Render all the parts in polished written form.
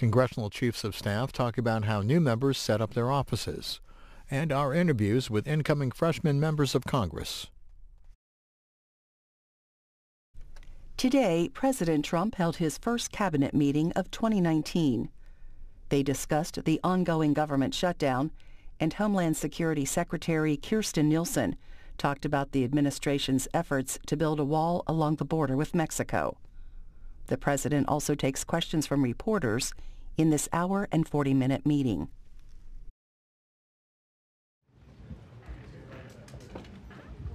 Congressional chiefs of staff talk about how new members set up their offices, and our interviews with incoming freshman members of Congress. Today, President Trump held his first cabinet meeting of 2019. They discussed the ongoing government shutdown, and Homeland Security Secretary Kirstjen Nielsen talked about the administration's efforts to build a wall along the border with Mexico. The president also takes questions from reporters in this hour and 40-minute meeting.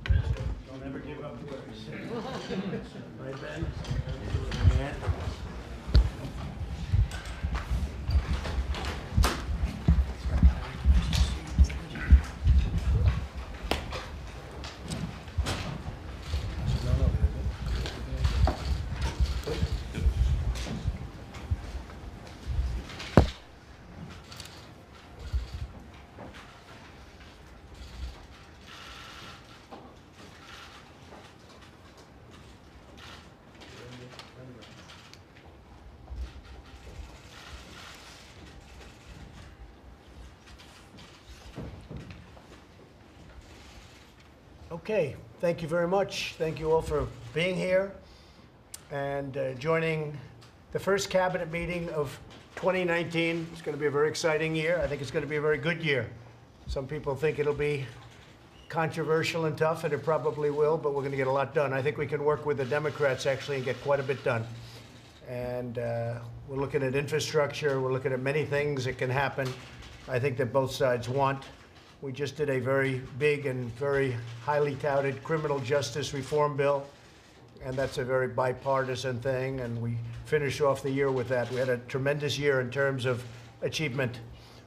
Don't ever give up words. Right, Ben? Yeah. Okay, thank you very much. Thank you all for being here and joining the first cabinet meeting of 2019. It's going to be a very exciting year. I think it's going to be a very good year. Some people think it'll be controversial and tough, and it probably will, but we're going to get a lot done. I think we can work with the Democrats actually and get quite a bit done. And we're looking at infrastructure. We're looking at many things that can happen. I think that both sides want. We just did a very big and very highly touted criminal justice reform bill, and that's a very bipartisan thing, and we finished off the year with that. We had a tremendous year in terms of achievement,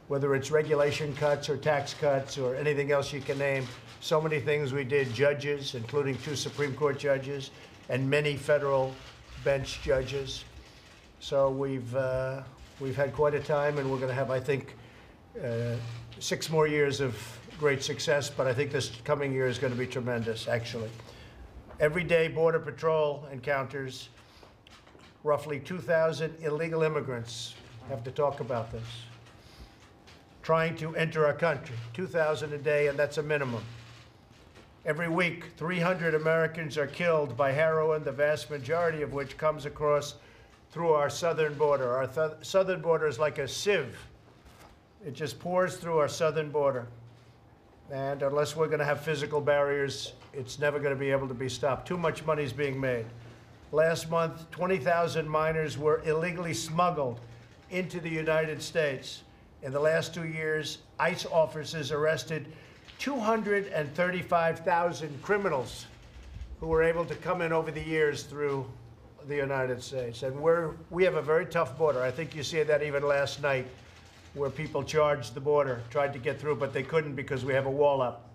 whether it's regulation cuts or tax cuts or anything else you can name. So many things we did, judges, including 2 Supreme Court judges, and many federal bench judges. So we've had quite a time, and we're going to have, I think, 6 more years of great success, but I think this coming year is going to be tremendous, actually. Every day, Border Patrol encounters roughly 2,000 illegal immigrants. Have to talk about this. Trying to enter our country, 2,000 a day, and that's a minimum. Every week, 300 Americans are killed by heroin, the vast majority of which comes across through our southern border. Our southern border is like a sieve. It just pours through our southern border. And unless we're going to have physical barriers, it's never going to be able to be stopped. Too much money is being made. Last month, 20,000 minors were illegally smuggled into the United States. In the last 2 years, ICE officers arrested 235,000 criminals who were able to come in over the years through the United States. And we have a very tough border. I think you see that even last night, where people charged the border, tried to get through, but they couldn't because we have a wall up.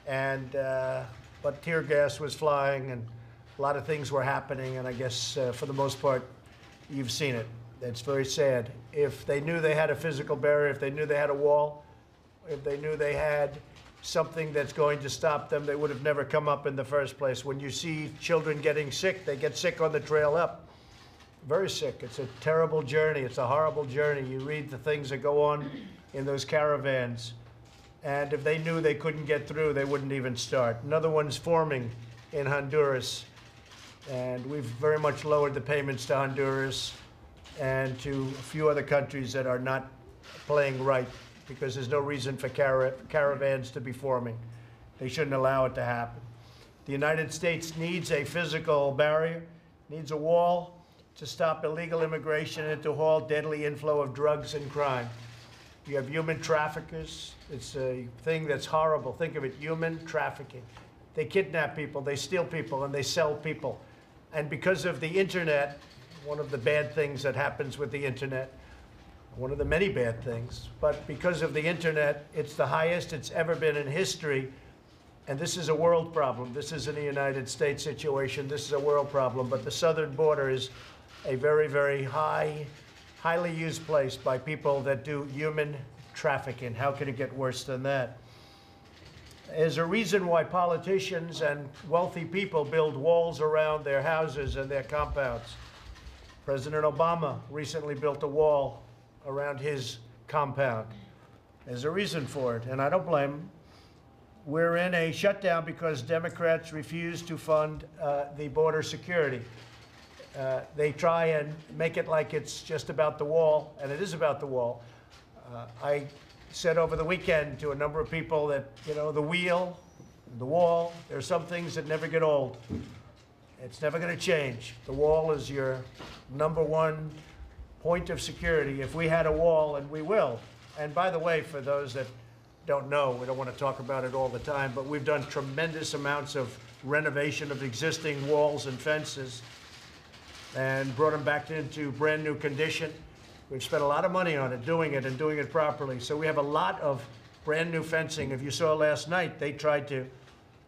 And but tear gas was flying, and a lot of things were happening, and I guess for the most part, you've seen it. It's very sad. If they knew they had a physical barrier, if they knew they had a wall, if they knew they had something that's going to stop them, they would have never come up in the first place. When you see children getting sick, they get sick on the trail up. Very sick. It's a terrible journey. It's a horrible journey. You read the things that go on in those caravans. And if they knew they couldn't get through, they wouldn't even start. Another one's forming in Honduras. And we've very much lowered the payments to Honduras and to a few other countries that are not playing right, because there's no reason for caravans to be forming. They shouldn't allow it to happen. The United States needs a physical barrier, needs a wall, to stop illegal immigration and to halt deadly inflow of drugs and crime. You have human traffickers. It's a thing that's horrible. Think of it, human trafficking. They kidnap people, they steal people, and they sell people. And because of the internet, one of the bad things that happens with the internet, one of the many bad things, but because of the internet, it's the highest it's ever been in history. And this is a world problem. This isn't a United States situation. This is a world problem. But the southern border is a very, very highly used place by people that do human trafficking. How can it get worse than that? There's a reason why politicians and wealthy people build walls around their houses and their compounds. President Obama recently built a wall around his compound. There's a reason for it, and I don't blame him. We're in a shutdown because Democrats refuse to fund the border security. They try and make it like it's just about the wall, and it is about the wall. I said over the weekend to a number of people that, you know, the wheel, the wall, there are some things that never get old. It's never going to change. The wall is your #1 point of security. If we had a wall, and we will. And by the way, for those that don't know, we don't want to talk about it all the time, but we've done tremendous amounts of renovation of existing walls and fences and brought them back into brand new condition. We've spent a lot of money on it, doing it properly. So we have a lot of brand new fencing. If you saw last night, they tried to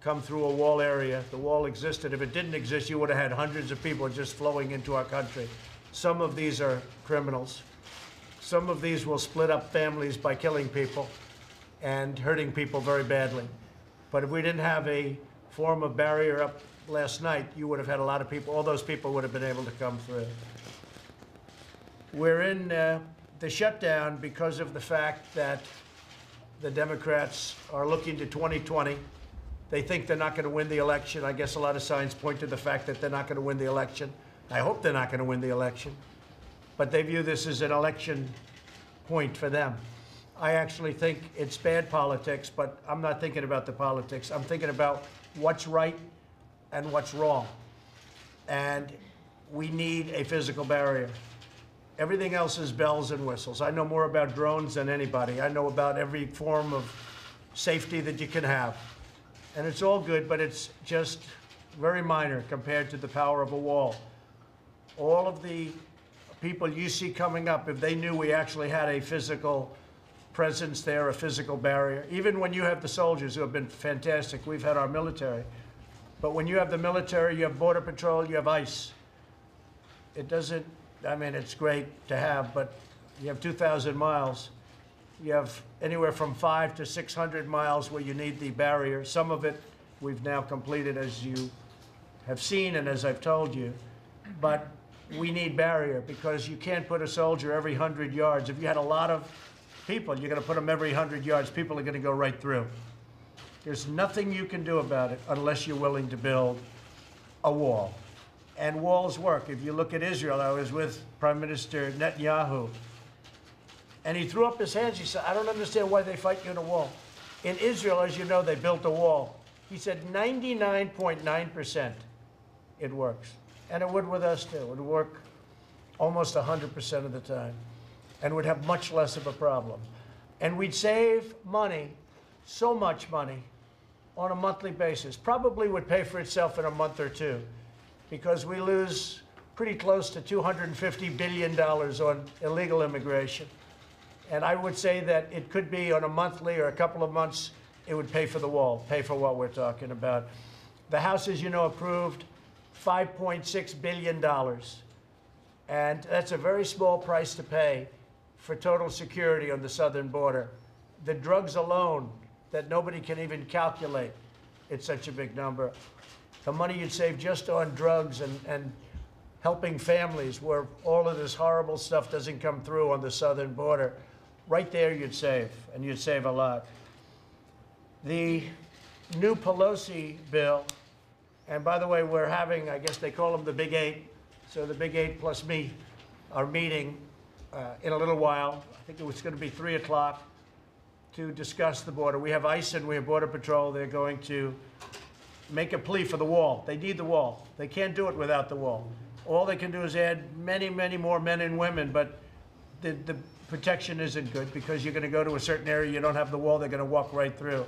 come through a wall area. The wall existed. If it didn't exist, you would have had hundreds of people just flowing into our country. Some of these are criminals. Some of these will split up families by killing people and hurting people very badly. But if we didn't have a form of barrier up last night, you would have had a lot of people, all those people would have been able to come through. We're in the shutdown because of the fact that the Democrats are looking to 2020. They think they're not going to win the election. I guess a lot of signs point to the fact that they're not going to win the election. I hope they're not going to win the election. But they view this as an election point for them. I actually think it's bad politics, but I'm not thinking about the politics. I'm thinking about what's right and what's wrong. And we need a physical barrier. Everything else is bells and whistles. I know more about drones than anybody. I know about every form of safety that you can have. And it's all good, but it's just very minor compared to the power of a wall. All of the people you see coming up, if they knew we actually had a physical presence there, a physical barrier, even when you have the soldiers who have been fantastic, we've had our military. But when you have the military, you have Border Patrol, you have ICE. It doesn't, I mean, it's great to have, but you have 2,000 miles. You have anywhere from 500 to 600 miles where you need the barrier. Some of it we've now completed, as you have seen and as I've told you. But we need barrier because you can't put a soldier every 100 yards. If you had a lot of people, you're going to put them every 100 yards. People are going to go right through. There's nothing you can do about it unless you're willing to build a wall. And walls work. If you look at Israel, I was with Prime Minister Netanyahu, and he threw up his hands. He said, I don't understand why they fight you in a wall. In Israel, as you know, they built a wall. He said 99.9% it works. And it would with us, too. It would work almost 100% of the time and would have much less of a problem. And we'd save money, so much money, on a monthly basis. Probably would pay for itself in a month or two because we lose pretty close to $250 billion on illegal immigration. And I would say that it could be on a monthly or a couple of months, it would pay for the wall, pay for what we're talking about. The House, as you know, approved $5.6 billion. And that's a very small price to pay for total security on the southern border. The drugs alone, that nobody can even calculate, it's such a big number. The money you'd save just on drugs and helping families where all of this horrible stuff doesn't come through on the southern border, right there you'd save, and you'd save a lot. The new Pelosi bill, and by the way, we're having, I guess they call them the Big Eight, so the Big Eight plus me are meeting in a little while. I think it's going to be 3 o'clock to discuss the border. We have ICE and we have Border Patrol. They're going to make a plea for the wall. They need the wall. They can't do it without the wall. All they can do is add many, many more men and women, but the protection isn't good because you're going to go to a certain area, you don't have the wall, they're going to walk right through.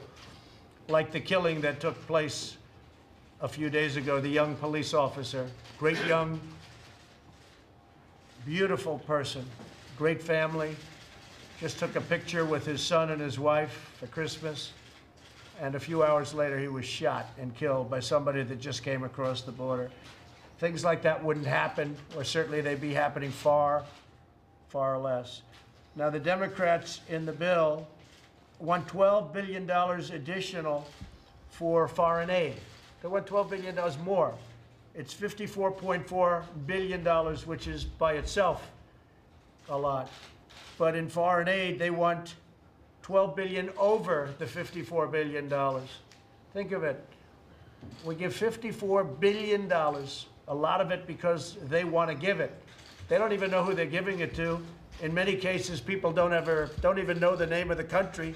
Like the killing that took place a few days ago, the young police officer, great young, beautiful person, great family, just took a picture with his son and his wife for Christmas, and a few hours later he was shot and killed by somebody that just came across the border. Things like that wouldn't happen, or certainly they'd be happening far, far less. Now the Democrats in the bill want $12 billion additional for foreign aid. They want $12 billion more. It's $54.4 billion, which is by itself a lot. But in foreign aid, they want $12 billion over the $54 billion. Think of it. We give $54 billion, a lot of it because they want to give it. They don't even know who they're giving it to. In many cases, people don't even know the name of the country.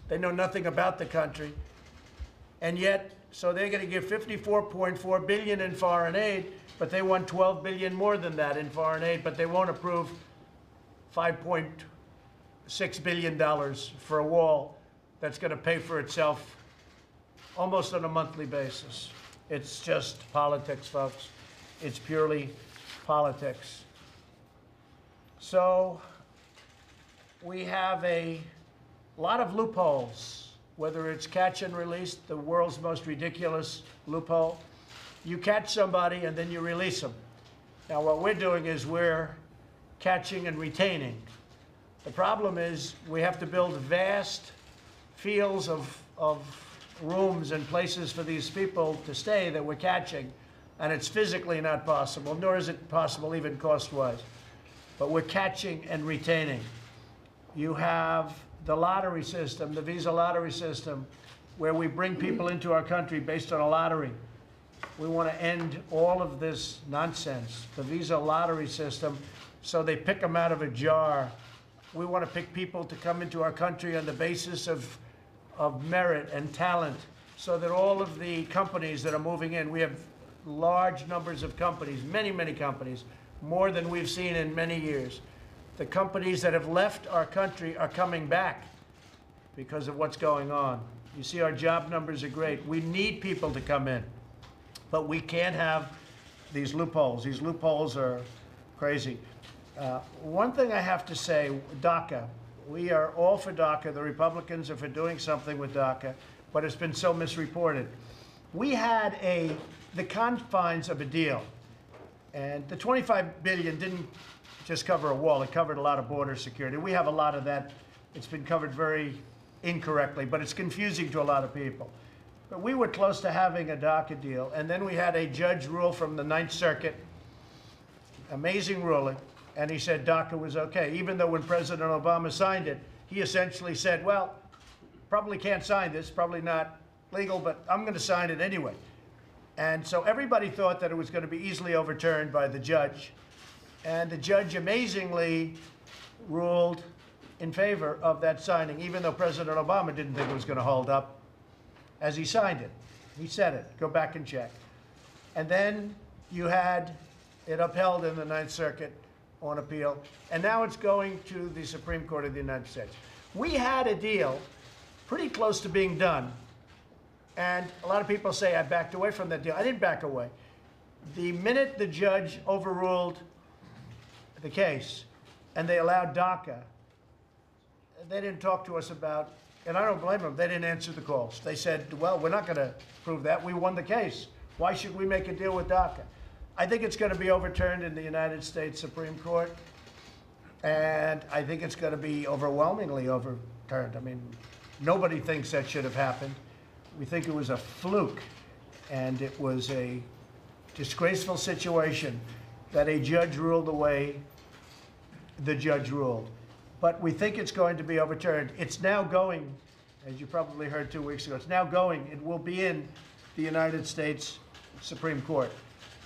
They know nothing about the country. And yet, so they're going to give $54.4 billion in foreign aid, but they want $12 billion more than that in foreign aid, but they won't approve $5.6 billion for a wall that's going to pay for itself almost on a monthly basis. It's just politics, folks. It's purely politics. So we have a lot of loopholes, whether it's catch and release, the world's most ridiculous loophole. You catch somebody and then you release them. Now what we're doing is we're catching and retaining. The problem is we have to build vast fields of rooms and places for these people to stay that we're catching, and it's physically not possible, nor is it possible even cost-wise. But we're catching and retaining. You have the lottery system, the visa lottery system, where we bring people into our country based on a lottery. We want to end all of this nonsense, the visa lottery system, so they pick them out of a jar. We want to pick people to come into our country on the basis of merit and talent, so that all of the companies that are moving in, we have large numbers of companies, many, many companies, more than we've seen in many years. The companies that have left our country are coming back because of what's going on. You see, our job numbers are great. We need people to come in, but we can't have these loopholes. These loopholes are crazy. One thing I have to say, DACA. We are all for DACA. The Republicans are for doing something with DACA, but it's been so misreported. We had the confines of a deal, and the $25 billion didn't just cover a wall. It covered a lot of border security. We have a lot of that. It's been covered very incorrectly, but it's confusing to a lot of people. But we were close to having a DACA deal, and then we had a judge rule from the Ninth Circuit, amazing ruling, and he said DACA was okay, even though when President Obama signed it, he essentially said, well, probably can't sign this, probably not legal, but I'm going to sign it anyway. And so everybody thought that it was going to be easily overturned by the judge. And the judge amazingly ruled in favor of that signing, even though President Obama didn't think it was going to hold up as he signed it. He said it. Go back and check. And then you had it upheld in the Ninth Circuit on appeal, and now it's going to the Supreme Court of the United States. We had a deal pretty close to being done, and a lot of people say I backed away from that deal. I didn't back away. The minute the judge overruled the case and they allowed DACA, they didn't talk to us about, and I don't blame them, they didn't answer the calls. They said, well, we're not going to prove that. We won the case. Why should we make a deal with DACA? I think it's going to be overturned in the United States Supreme Court, and I think it's going to be overwhelmingly overturned. I mean, nobody thinks that should have happened. We think it was a fluke, and it was a disgraceful situation that a judge ruled the way the judge ruled. But we think it's going to be overturned. It's now going, as you probably heard 2 weeks ago, it's now going. It will be in the United States Supreme Court.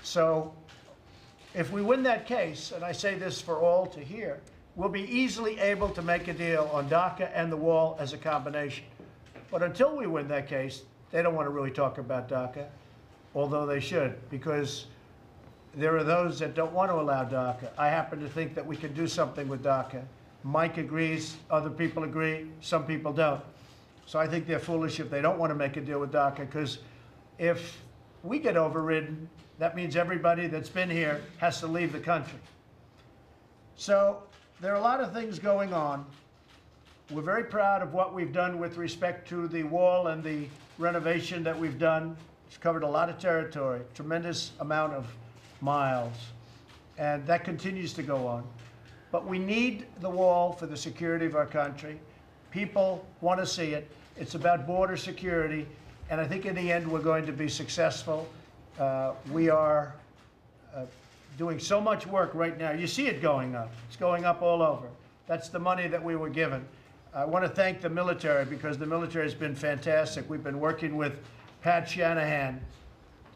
So if we win that case, and I say this for all to hear, we'll be easily able to make a deal on DACA and the wall as a combination. But until we win that case, they don't want to really talk about DACA, although they should, because there are those that don't want to allow DACA. I happen to think that we can do something with DACA. Mike agrees, other people agree, some people don't. So I think they're foolish if they don't want to make a deal with DACA, because if we get overridden, that means everybody that's been here has to leave the country. So there are a lot of things going on. We're very proud of what we've done with respect to the wall and the renovation that we've done. It's covered a lot of territory, tremendous amount of miles, and that continues to go on. But we need the wall for the security of our country. People want to see it. It's about border security, and I think in the end we're going to be successful. We are doing so much work right now. You see it going up. It's going up all over. That's the money that we were given. I want to thank the military because the military has been fantastic. We've been working with Pat Shanahan,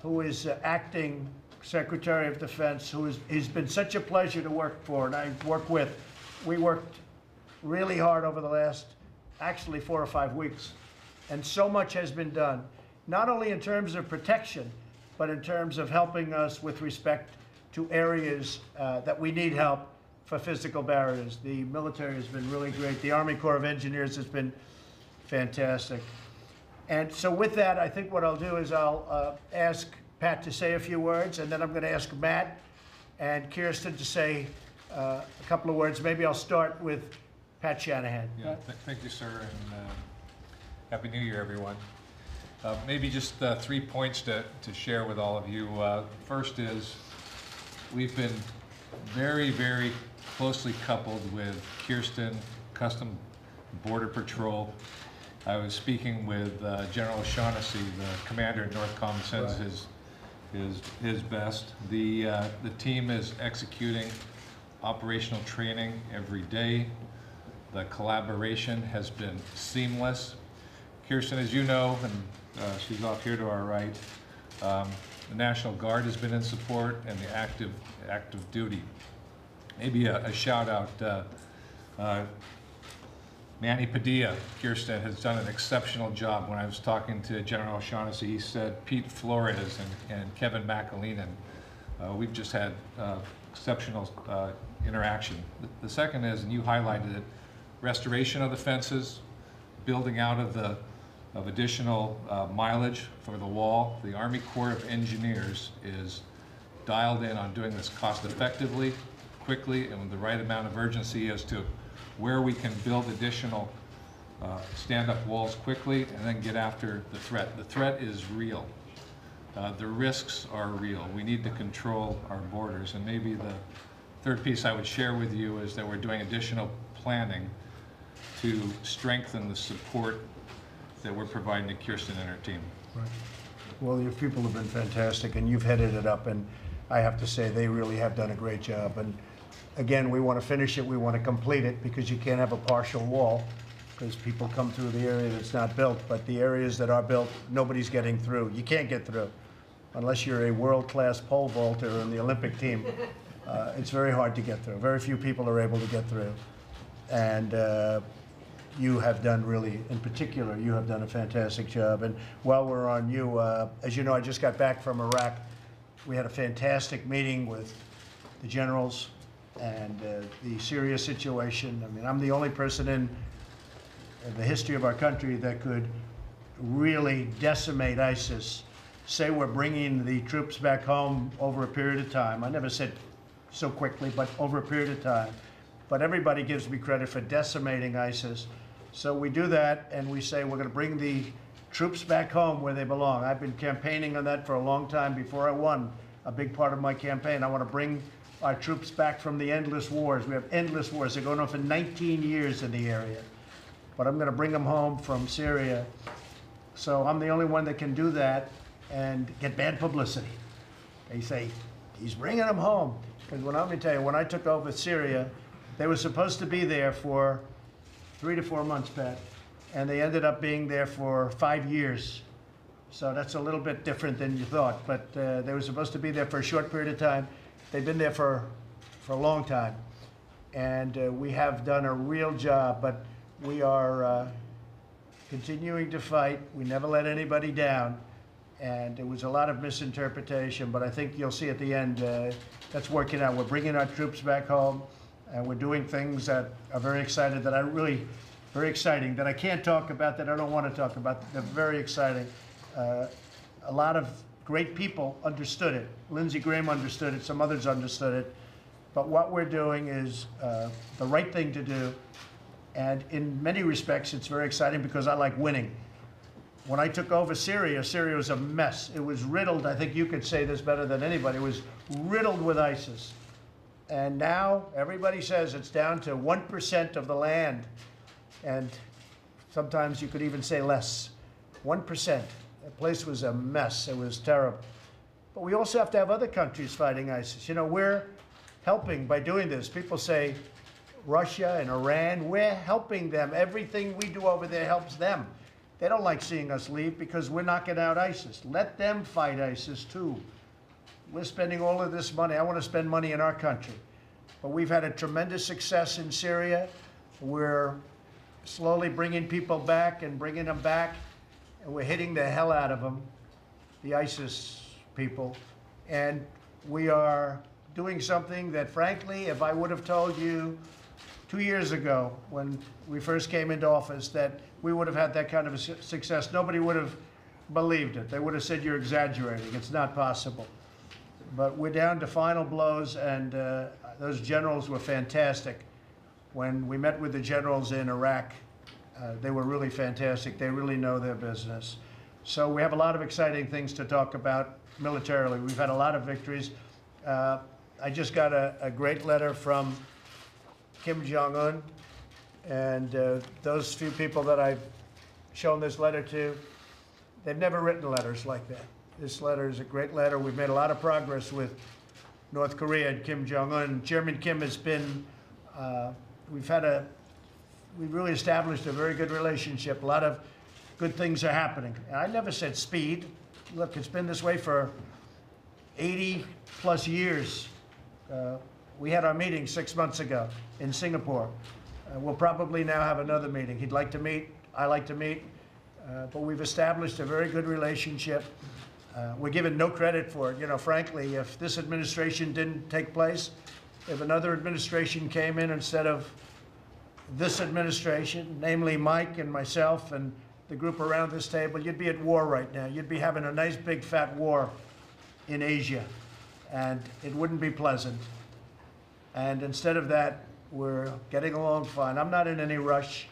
who is acting Secretary of Defense, he's been such a pleasure to work for and I work with. We worked really hard over the last, actually 4 or 5 weeks. And so much has been done, not only in terms of protection, but in terms of helping us with respect to areas that we need help for physical barriers. The military has been really great. The Army Corps of Engineers has been fantastic. And so with that, I think what I'll do is I'll ask Pat to say a few words, and then I'm going to ask Matt and Kirstjen to say a couple of words. Maybe I'll start with Pat Shanahan. Yeah, thank you, sir, and Happy New Year, everyone. Maybe just 3 points to share with all of you. First is we've been very, very closely coupled with Kirstjen, Custom Border Patrol. I was speaking with General O'Shaughnessy, the commander at Northcom, sends his best. The team is executing operational training every day. The collaboration has been seamless. Kirstjen, as you know, and she's off here to our right, the National Guard has been in support, and the active duty. Maybe a shout out. Manny Padilla, Kirstjen, has done an exceptional job. When I was talking to General O'Shaughnessy, he said Pete Flores and Kevin McAleenan. We've just had exceptional interaction. The second is, and you highlighted it, restoration of the fences, building out of additional mileage for the wall. The Army Corps of Engineers is dialed in on doing this cost effectively, quickly, and with the right amount of urgency as to where we can build additional stand-up walls quickly and then get after the threat. The threat is real. The risks are real. We need to control our borders. And maybe the third piece I would share with you is that we're doing additional planning to strengthen the support that we're providing to Kirstjen and her team. Right. Well, your people have been fantastic, and you've headed it up, and I have to say they really have done a great job. And again, we want to finish it, we want to complete it, because you can't have a partial wall, because people come through the area that's not built, but the areas that are built, nobody's getting through. You can't get through, unless you're a world-class pole vaulter in the Olympic team. It's very hard to get through. Very few people are able to get through. And you have done really, in particular, you have done a fantastic job. And while we're on you, as you know, I just got back from Iraq. We had a fantastic meeting with the generals and the Syria situation. I mean, I'm the only person in the history of our country that could really decimate ISIS, say we're bringing the troops back home over a period of time. I never said so quickly, but over a period of time. But everybody gives me credit for decimating ISIS. So we do that, and we say we're going to bring the troops back home where they belong. I've been campaigning on that for a long time before I won a big part of my campaign. I want to bring our troops back from the endless wars. We have endless wars. They're going on for 19 years in the area. But I'm going to bring them home from Syria. So I'm the only one that can do that and get bad publicity. They say, he's bringing them home. Because let me tell you, when I took over Syria, they were supposed to be there for 3 to 4 months, Pat, and they ended up being there for 5 years. So that's a little bit different than you thought, but they were supposed to be there for a short period of time. They've been there for a long time, and we have done a real job, but we are continuing to fight. We never let anybody down, and it was a lot of misinterpretation, but I think you'll see at the end that's working out. We're bringing our troops back home. And we're doing things that are very exciting, that are really very exciting, that I can't talk about, that I don't want to talk about. They're very exciting. A lot of great people understood it. Lindsey Graham understood it. Some others understood it. But what we're doing is the right thing to do. And in many respects, it's very exciting because I like winning. When I took over Syria, Syria was a mess. It was riddled. I think you could say this better than anybody. It was riddled with ISIS. And now everybody says it's down to 1% of the land. And sometimes you could even say less. 1%. The place was a mess. It was terrible. But we also have to have other countries fighting ISIS. You know, we're helping by doing this. People say Russia and Iran, we're helping them. Everything we do over there helps them. They don't like seeing us leave because we're knocking out ISIS. Let them fight ISIS too. We're spending all of this money. I want to spend money in our country. But we've had a tremendous success in Syria. We're slowly bringing people back and bringing them back. And we're hitting the hell out of them, the ISIS people. And we are doing something that, frankly, if I would have told you 2 years ago when we first came into office that we would have had that kind of a success, nobody would have believed it. They would have said you're exaggerating. It's not possible. But we're down to final blows, and those generals were fantastic. When we met with the generals in Iraq, they were really fantastic. They really know their business. So we have a lot of exciting things to talk about militarily. We've had a lot of victories. I just got a great letter from Kim Jong-un, and those few people that I've shown this letter to, they've never written letters like that. This letter is a great letter. We've made a lot of progress with North Korea and Kim Jong-un. Chairman Kim has been, we've really established a very good relationship. A lot of good things are happening. And I never said speed. Look, it's been this way for 80 plus years. We had our meeting 6 months ago in Singapore. We'll probably now have another meeting. He'd like to meet, I like to meet, but we've established a very good relationship. We're given no credit for it. You know, frankly, if this administration didn't take place, if another administration came in instead of this administration, namely Mike and myself and the group around this table, you'd be at war right now. You'd be having a nice big fat war in Asia, and it wouldn't be pleasant. And instead of that, we're getting along fine. I'm not in any rush.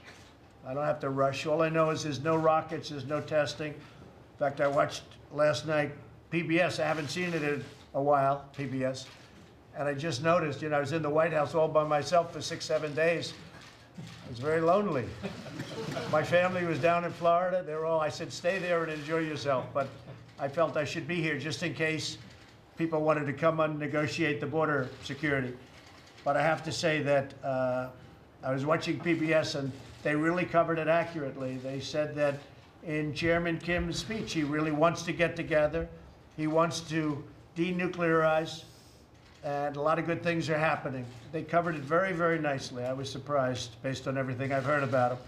I don't have to rush. All I know is there's no rockets, there's no testing. In fact, I watched last night PBS. I haven't seen it in a while, PBS. And I just noticed, you know, I was in the White House all by myself for 6, 7 days. I was very lonely. My family was down in Florida. They were all, I said, stay there and enjoy yourself. But I felt I should be here just in case people wanted to come and negotiate the border security. But I have to say that I was watching PBS and they really covered it accurately. They said that in Chairman Kim's speech, he really wants to get together. He wants to denuclearize, and a lot of good things are happening. They covered it very, very nicely. I was surprised based on everything I've heard about him.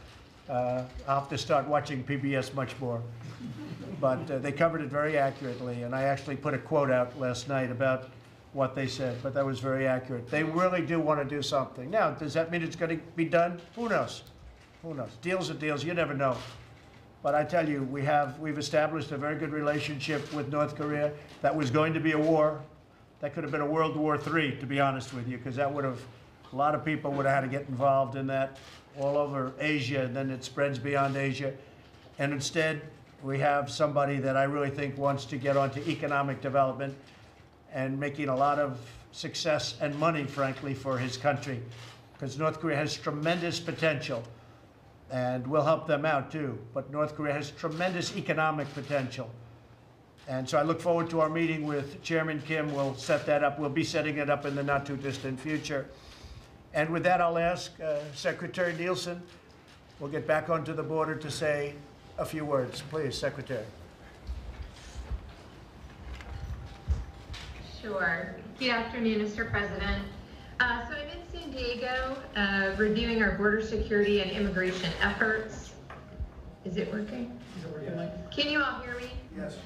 I'll have to start watching PBS much more. But they covered it very accurately, and I actually put a quote out last night about what they said, but that was very accurate. They really do want to do something. Now, does that mean it's going to be done? Who knows? Who knows? Deals are deals. You never know. But I tell you, we've established a very good relationship with North Korea. That was going to be a war. That could have been a World War III, to be honest with you, because that would have, a lot of people would have had to get involved in that all over Asia, and then it spreads beyond Asia. And instead, we have somebody that I really think wants to get onto economic development and making a lot of success and money, frankly, for his country, because North Korea has tremendous potential, and we'll help them out too. But North Korea has tremendous economic potential. And so I look forward to our meeting with Chairman Kim. We'll set that up. We'll be setting it up in the not too distant future. And with that, I'll ask Secretary Nielsen, we'll get back onto the border to say a few words. Please, Secretary. Sure. Good afternoon, Mr. President. So I'm in San Diego reviewing our border security and immigration efforts. Is it working? Yes. Can you all hear me? Yes.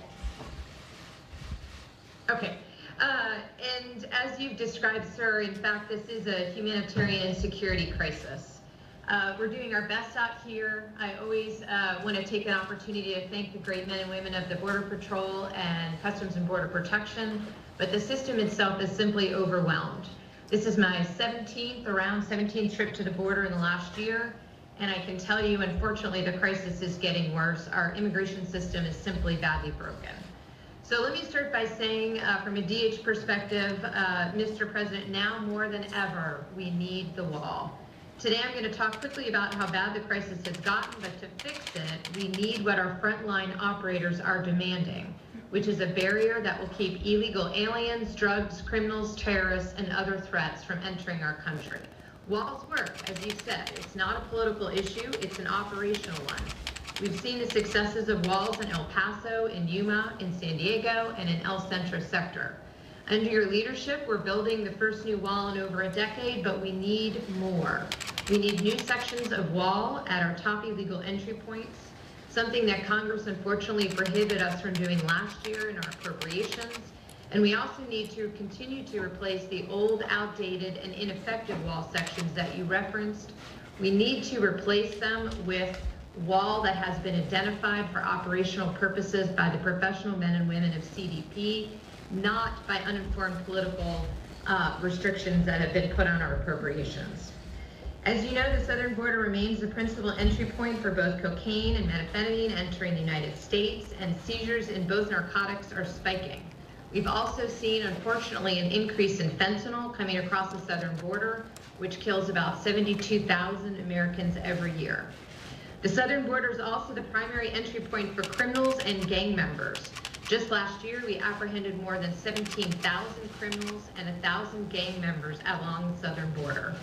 Okay. And as you've described, sir, in fact, this is a humanitarian and security crisis. We're doing our best out here. I always want to take an opportunity to thank the great men and women of the Border Patrol and Customs and Border Protection, but the system itself is simply overwhelmed. This is my 17th trip to the border in the last year, and I can tell you, unfortunately, the crisis is getting worse. Our immigration system is simply badly broken. So let me start by saying, from a DH perspective, Mr. President, now more than ever, we need the wall. Today, I'm going to talk quickly about how bad the crisis has gotten, but to fix it, we need what our frontline operators are demanding, which is a barrier that will keep illegal aliens, drugs, criminals, terrorists, and other threats from entering our country. Walls work, as you said. It's not a political issue, it's an operational one. We've seen the successes of walls in El Paso, in Yuma, in San Diego, and in El Centro sector. Under your leadership, we're building the first new wall in over a decade, but we need more. We need new sections of wall at our top illegal entry points, something that Congress unfortunately prohibited us from doing last year in our appropriations. And we also need to continue to replace the old, outdated, and ineffective wall sections that you referenced. We need to replace them with wall that has been identified for operational purposes by the professional men and women of CDP, not by uninformed political restrictions that have been put on our appropriations. As you know, the southern border remains the principal entry point for both cocaine and methamphetamine entering the United States, and seizures in both narcotics are spiking. We've also seen, unfortunately, an increase in fentanyl coming across the southern border, which kills about 72,000 Americans every year. The southern border is also the primary entry point for criminals and gang members. Just last year, we apprehended more than 17,000 criminals and 1,000 gang members along the southern border.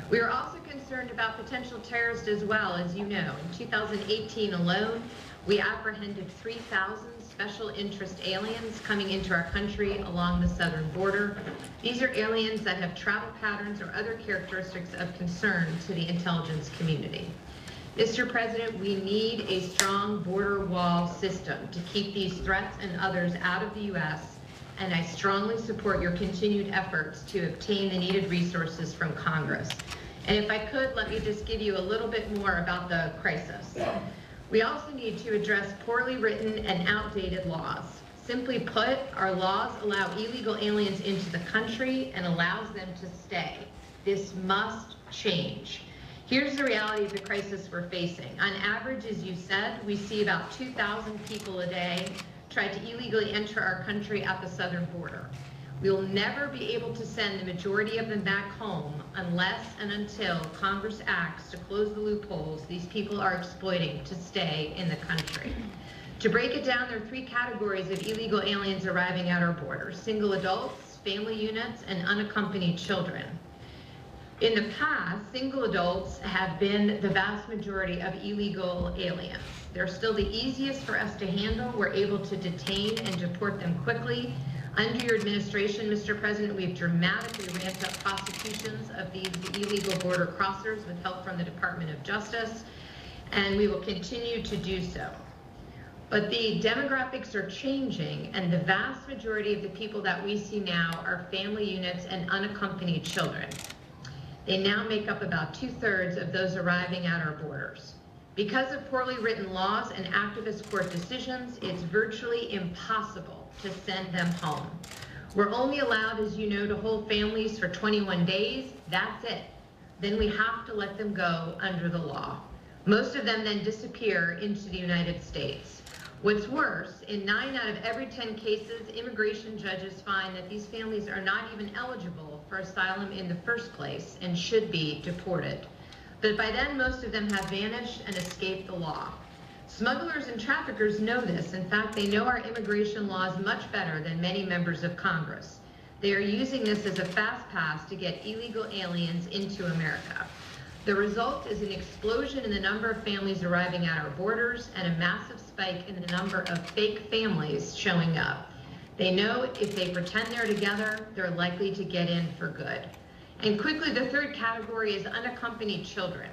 We are also concerned about potential terrorists as well. As you know, in 2018 alone, we apprehended 3,000 special interest aliens coming into our country along the southern border. These are aliens that have travel patterns or other characteristics of concern to the intelligence community. Mr. President, we need a strong border wall system to keep these threats and others out of the U.S., and I strongly support your continued efforts to obtain the needed resources from Congress. And if I could, let me just give you a little bit more about the crisis. We also need to address poorly written and outdated laws. Simply put, our laws allow illegal aliens into the country and allows them to stay. This must change. Here's the reality of the crisis we're facing. On average, as you said, we see about 2,000 people a day try to illegally enter our country at the southern border. We will never be able to send the majority of them back home unless and until Congress acts to close the loopholes these people are exploiting to stay in the country. To break it down, there are three categories of illegal aliens arriving at our borders: single adults, family units, and unaccompanied children. In the past, single adults have been the vast majority of illegal aliens. They're still the easiest for us to handle. We're able to detain and deport them quickly. Under your administration, Mr. President, we've dramatically ramped up prosecutions of these illegal border crossers with help from the Department of Justice, and we will continue to do so. But the demographics are changing, and the vast majority of the people that we see now are family units and unaccompanied children. They now make up about 2/3 of those arriving at our borders. Because of poorly written laws and activist court decisions, it's virtually impossible to send them home. We're only allowed, as you know, to hold families for 21 days. That's it. Then we have to let them go under the law. Most of them then disappear into the United States. What's worse, in 9 out of every 10 cases, immigration judges find that these families are not even eligible for asylum in the first place and should be deported. But by then, most of them have vanished and escaped the law. Smugglers and traffickers know this. In fact, they know our immigration laws much better than many members of Congress. They are using this as a fast pass to get illegal aliens into America. The result is an explosion in the number of families arriving at our borders and a massive spike in the number of fake families showing up. They know if they pretend they're together, they're likely to get in for good. And quickly, the third category is unaccompanied children.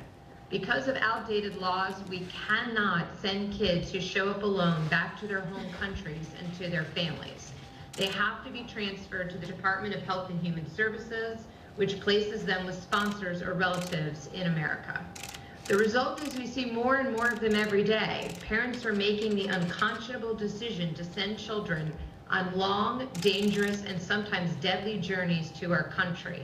Because of outdated laws, we cannot send kids who show up alone back to their home countries and to their families. They have to be transferred to the Department of Health and Human Services, which places them with sponsors or relatives in America. The result is we see more and more of them every day. Parents are making the unconscionable decision to send children on long, dangerous, and sometimes deadly journeys to our country.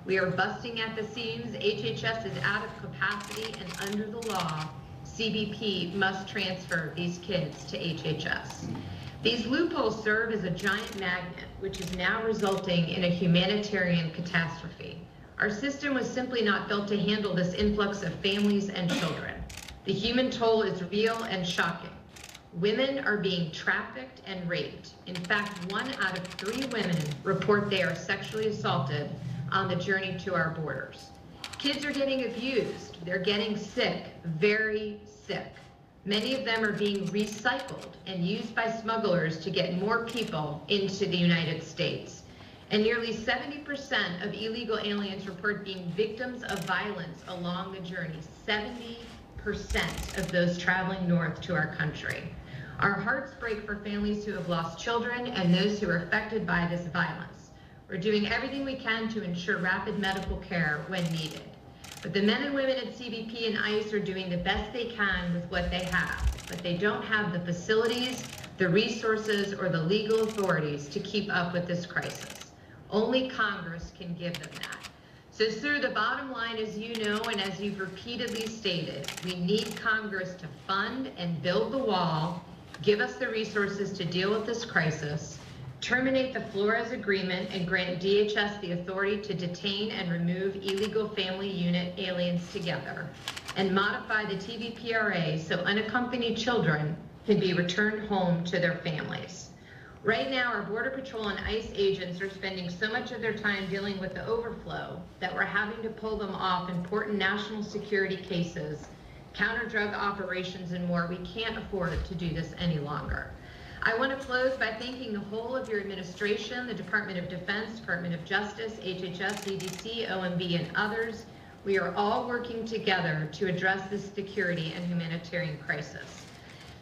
We are busting at the seams. HHS is out of capacity, and under the law, CBP must transfer these kids to HHS. These loopholes serve as a giant magnet, which is now resulting in a humanitarian catastrophe. Our system was simply not built to handle this influx of families and children. The human toll is real and shocking. Women are being trafficked and raped. In fact, 1 out of 3 women report they are sexually assaulted on the journey to our borders. Kids are getting abused. They're getting sick, very sick. Many of them are being recycled and used by smugglers to get more people into the United States. And nearly 70% of illegal aliens report being victims of violence along the journey. 70% of those traveling north to our country. Our hearts break for families who have lost children and those who are affected by this violence. We're doing everything we can to ensure rapid medical care when needed. But the men and women at CBP and ICE are doing the best they can with what they have, but they don't have the facilities, the resources, or the legal authorities to keep up with this crisis. Only Congress can give them that. So, sir, the bottom line, as you know, and as you've repeatedly stated, we need Congress to fund and build the wall, give us the resources to deal with this crisis, terminate the Flores Agreement and grant DHS the authority to detain and remove illegal family unit aliens together, and modify the TVPRA so unaccompanied children can be returned home to their families. Right now, our Border Patrol and ICE agents are spending so much of their time dealing with the overflow that we're having to pull them off important national security cases, counter-drug operations, and more. We can't afford to do this any longer. I want to close by thanking the whole of your administration, the Department of Defense, Department of Justice, HHS, CDC, OMB, and others. We are all working together to address this security and humanitarian crisis.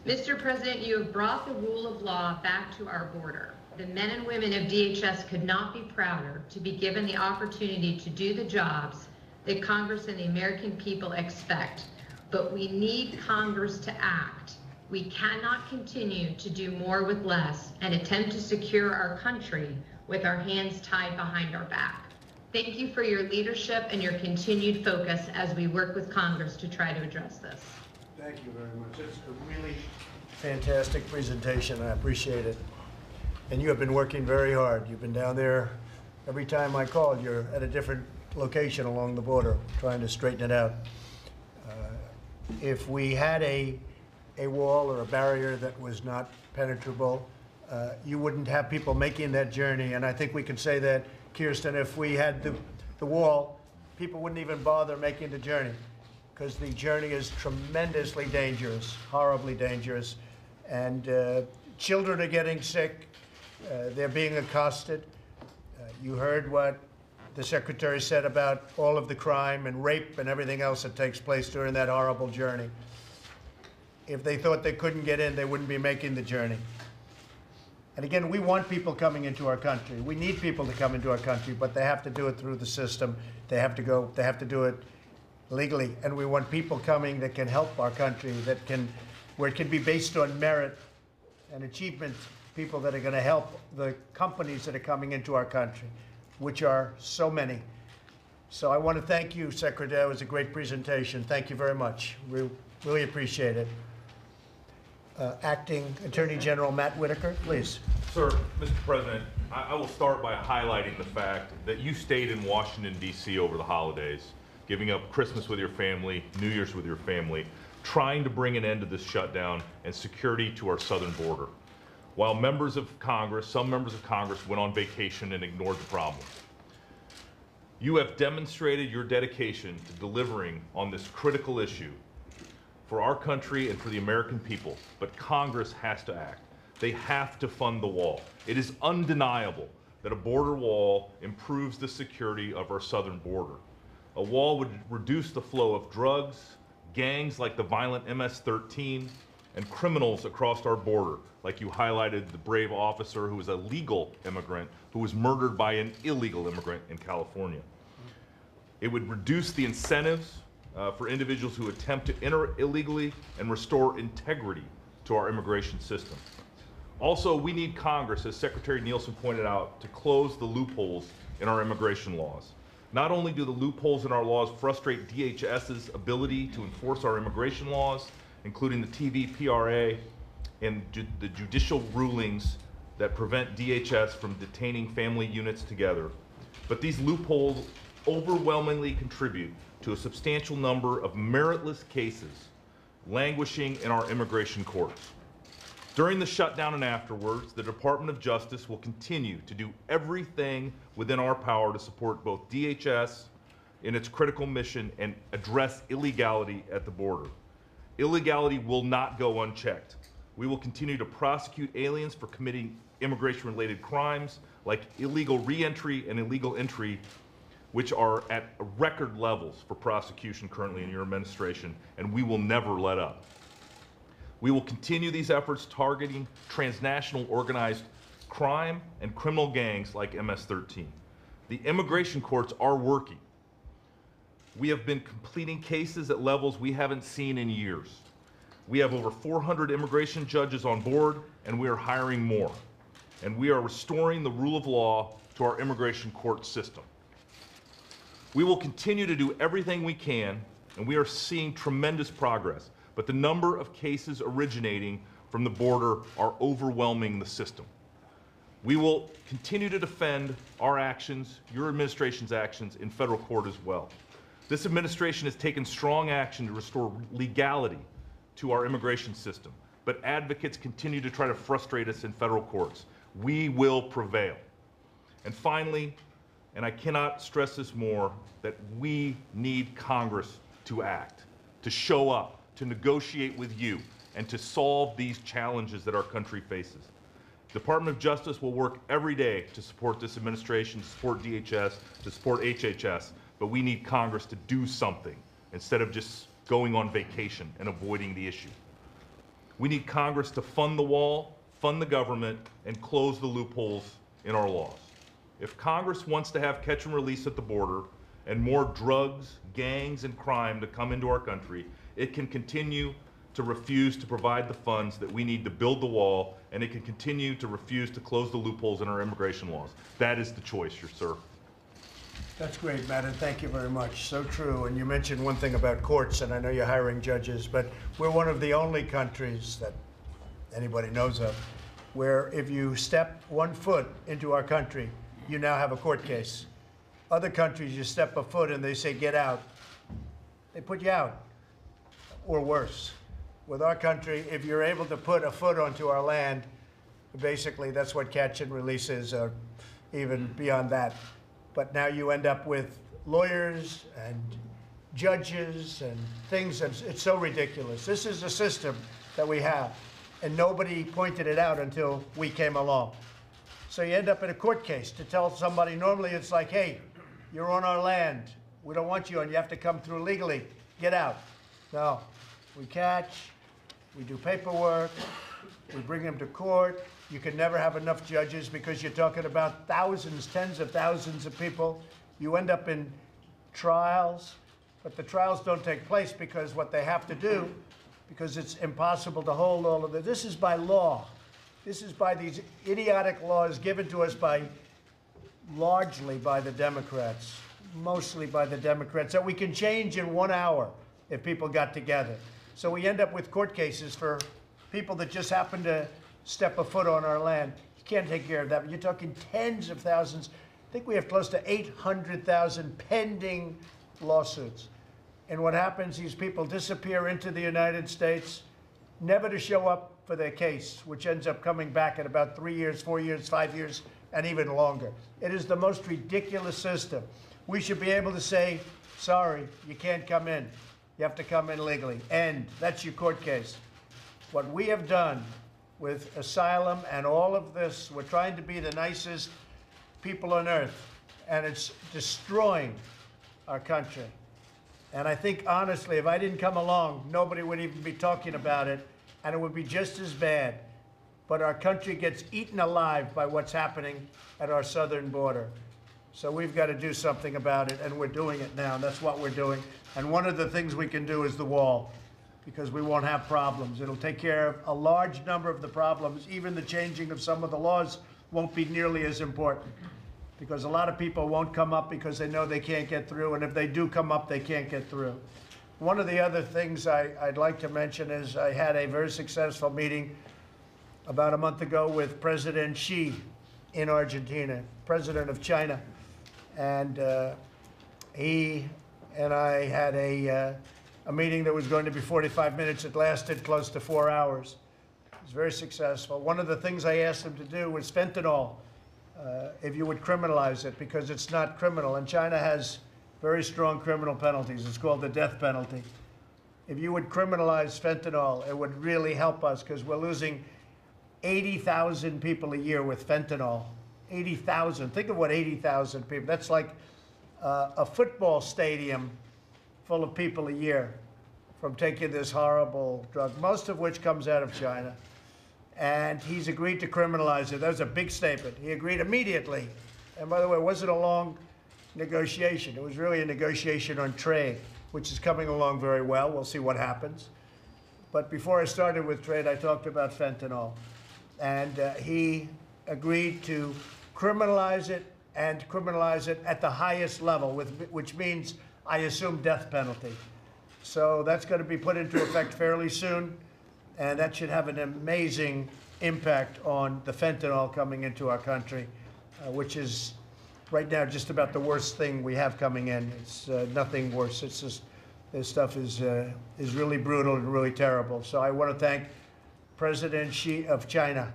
Mr. President, you have brought the rule of law back to our border. The men and women of DHS could not be prouder to be given the opportunity to do the jobs that Congress and the American people expect. But we need Congress to act. We cannot continue to do more with less and attempt to secure our country with our hands tied behind our back. Thank you for your leadership and your continued focus as we work with Congress to try to address this. Thank you very much. It's a really fantastic presentation. I appreciate it. And you have been working very hard. You've been down there. Every time I called, you're at a different location along the border, trying to straighten it out. If we had a wall or a barrier that was not penetrable, you wouldn't have people making that journey. And I think we can say that, Kirstjen, if we had the wall, people wouldn't even bother making the journey, because the journey is tremendously dangerous, horribly dangerous. And children are getting sick. They're being accosted. You heard what the Secretary said about all of the crime and rape and everything else that takes place during that horrible journey. If they thought they couldn't get in, they wouldn't be making the journey. And again, we want people coming into our country. We need people to come into our country, but they have to do it through the system. They have to do it legally. And we want people coming that can help our country, where it can be based on merit and achievement, people that are going to help the companies that are coming into our country, which are so many. So I want to thank you, Secretary. It was a great presentation. Thank you very much. We really appreciate it. Acting Attorney General Matt Whitaker, please. Sir, Mr. President, I will start by highlighting the fact that you stayed in Washington, D.C. over the holidays, giving up Christmas with your family, New Year's with your family, trying to bring an end to this shutdown and security to our southern border, while some members of Congress went on vacation and ignored the problem. You have demonstrated your dedication to delivering on this critical issue for our country and for the American people, but Congress has to act. They have to fund the wall. It is undeniable that a border wall improves the security of our southern border. A wall would reduce the flow of drugs, gangs like the violent MS-13, and criminals across our border, like you highlighted the brave officer who was a legal immigrant who was murdered by an illegal immigrant in California. It would reduce the incentives for individuals who attempt to enter illegally and restore integrity to our immigration system. Also, we need Congress, as Secretary Nielsen pointed out, to close the loopholes in our immigration laws. Not only do the loopholes in our laws frustrate DHS's ability to enforce our immigration laws, including the TVPRA and the judicial rulings that prevent DHS from detaining family units together, but these loopholes overwhelmingly contribute to a substantial number of meritless cases languishing in our immigration courts. During the shutdown and afterwards, the Department of Justice will continue to do everything within our power to support both DHS in its critical mission and address illegality at the border. Illegality will not go unchecked. We will continue to prosecute aliens for committing immigration-related crimes like illegal re-entry and illegal entry, which are at record levels for prosecution currently in your administration, and we will never let up. We will continue these efforts targeting transnational organized crime and criminal gangs like MS-13. The immigration courts are working. We have been completing cases at levels we haven't seen in years. We have over 400 immigration judges on board, and we are hiring more. And we are restoring the rule of law to our immigration court system. We will continue to do everything we can, and we are seeing tremendous progress, but the number of cases originating from the border are overwhelming the system. We will continue to defend our actions, your administration's actions, in federal court as well. This administration has taken strong action to restore legality to our immigration system, but advocates continue to try to frustrate us in federal courts. We will prevail. And finally, and I cannot stress this more, that we need Congress to act, to show up, to negotiate with you, and to solve these challenges that our country faces. The Department of Justice will work every day to support this administration, to support DHS, to support HHS, but we need Congress to do something instead of just going on vacation and avoiding the issue. We need Congress to fund the wall, fund the government, and close the loopholes in our laws. If Congress wants to have catch and release at the border and more drugs, gangs, and crime to come into our country, it can continue to refuse to provide the funds that we need to build the wall, and it can continue to refuse to close the loopholes in our immigration laws. That is the choice, sir. That's great, Matt, and thank you very much. So true. And you mentioned one thing about courts, and I know you're hiring judges, but we're one of the only countries that anybody knows of where if you step 1 foot into our country, you now have a court case. Other countries, you step a foot and they say, get out. They put you out, or worse. With our country, if you're able to put a foot onto our land, basically that's what catch and release is, or even beyond that. But now you end up with lawyers and judges and things, and it's so ridiculous. This is the system that we have, and nobody pointed it out until we came along. So you end up in a court case to tell somebody, normally it's like, hey, you're on our land. We don't want you, and you have to come through legally. Get out. No, we catch, we do paperwork, we bring them to court. You can never have enough judges because you're talking about thousands, tens of thousands of people. You end up in trials, but the trials don't take place because what they have to do, because it's impossible to hold all of it. This is by law. This is by these idiotic laws given to us by, largely by the Democrats, mostly by the Democrats, that we can change in 1 hour if people got together. So we end up with court cases for people that just happen to step a foot on our land. You can't take care of that. You're talking tens of thousands. I think we have close to 800,000 pending lawsuits. And what happens, these people disappear into the United States, never to show up for their case, which ends up coming back in about 3 years, 4 years, 5 years, and even longer. It is the most ridiculous system. We should be able to say, sorry, you can't come in. You have to come in legally. End. That's your court case. What we have done with asylum and all of this, we're trying to be the nicest people on earth, and it's destroying our country. And I think, honestly, if I didn't come along, nobody would even be talking about it, and it would be just as bad. But our country gets eaten alive by what's happening at our southern border. So we've got to do something about it, and we're doing it now. That's what we're doing. And one of the things we can do is the wall, because we won't have problems. It'll take care of a large number of the problems. Even the changing of some of the laws won't be nearly as important, because a lot of people won't come up because they know they can't get through, and if they do come up, they can't get through. One of the other things I'd like to mention is I had a very successful meeting about a month ago with President Xi in Argentina, president of China. And he and I had a meeting that was going to be 45 minutes. It lasted close to 4 hours. He's very successful. One of the things I asked him to do was fentanyl, if you would criminalize it, because it's not criminal. And China has very strong criminal penalties. It's called the death penalty. If you would criminalize fentanyl, it would really help us, because we're losing 80,000 people a year with fentanyl. 80,000. Think of what 80,000 people, that's like a football stadium full of people a year from taking this horrible drug, most of which comes out of China. And he's agreed to criminalize it. That was a big statement. He agreed immediately. And by the way, it wasn't a long negotiation. It was really a negotiation on trade, which is coming along very well. We'll see what happens. But before I started with trade, I talked about fentanyl. And he agreed to criminalize it, and criminalize it at the highest level, which means, I assume, death penalty. So that's going to be put into effect fairly soon, and that should have an amazing impact on the fentanyl coming into our country, which is right now just about the worst thing we have coming in. It's nothing worse. It's just, this stuff is really brutal and really terrible. So I want to thank President Xi of China.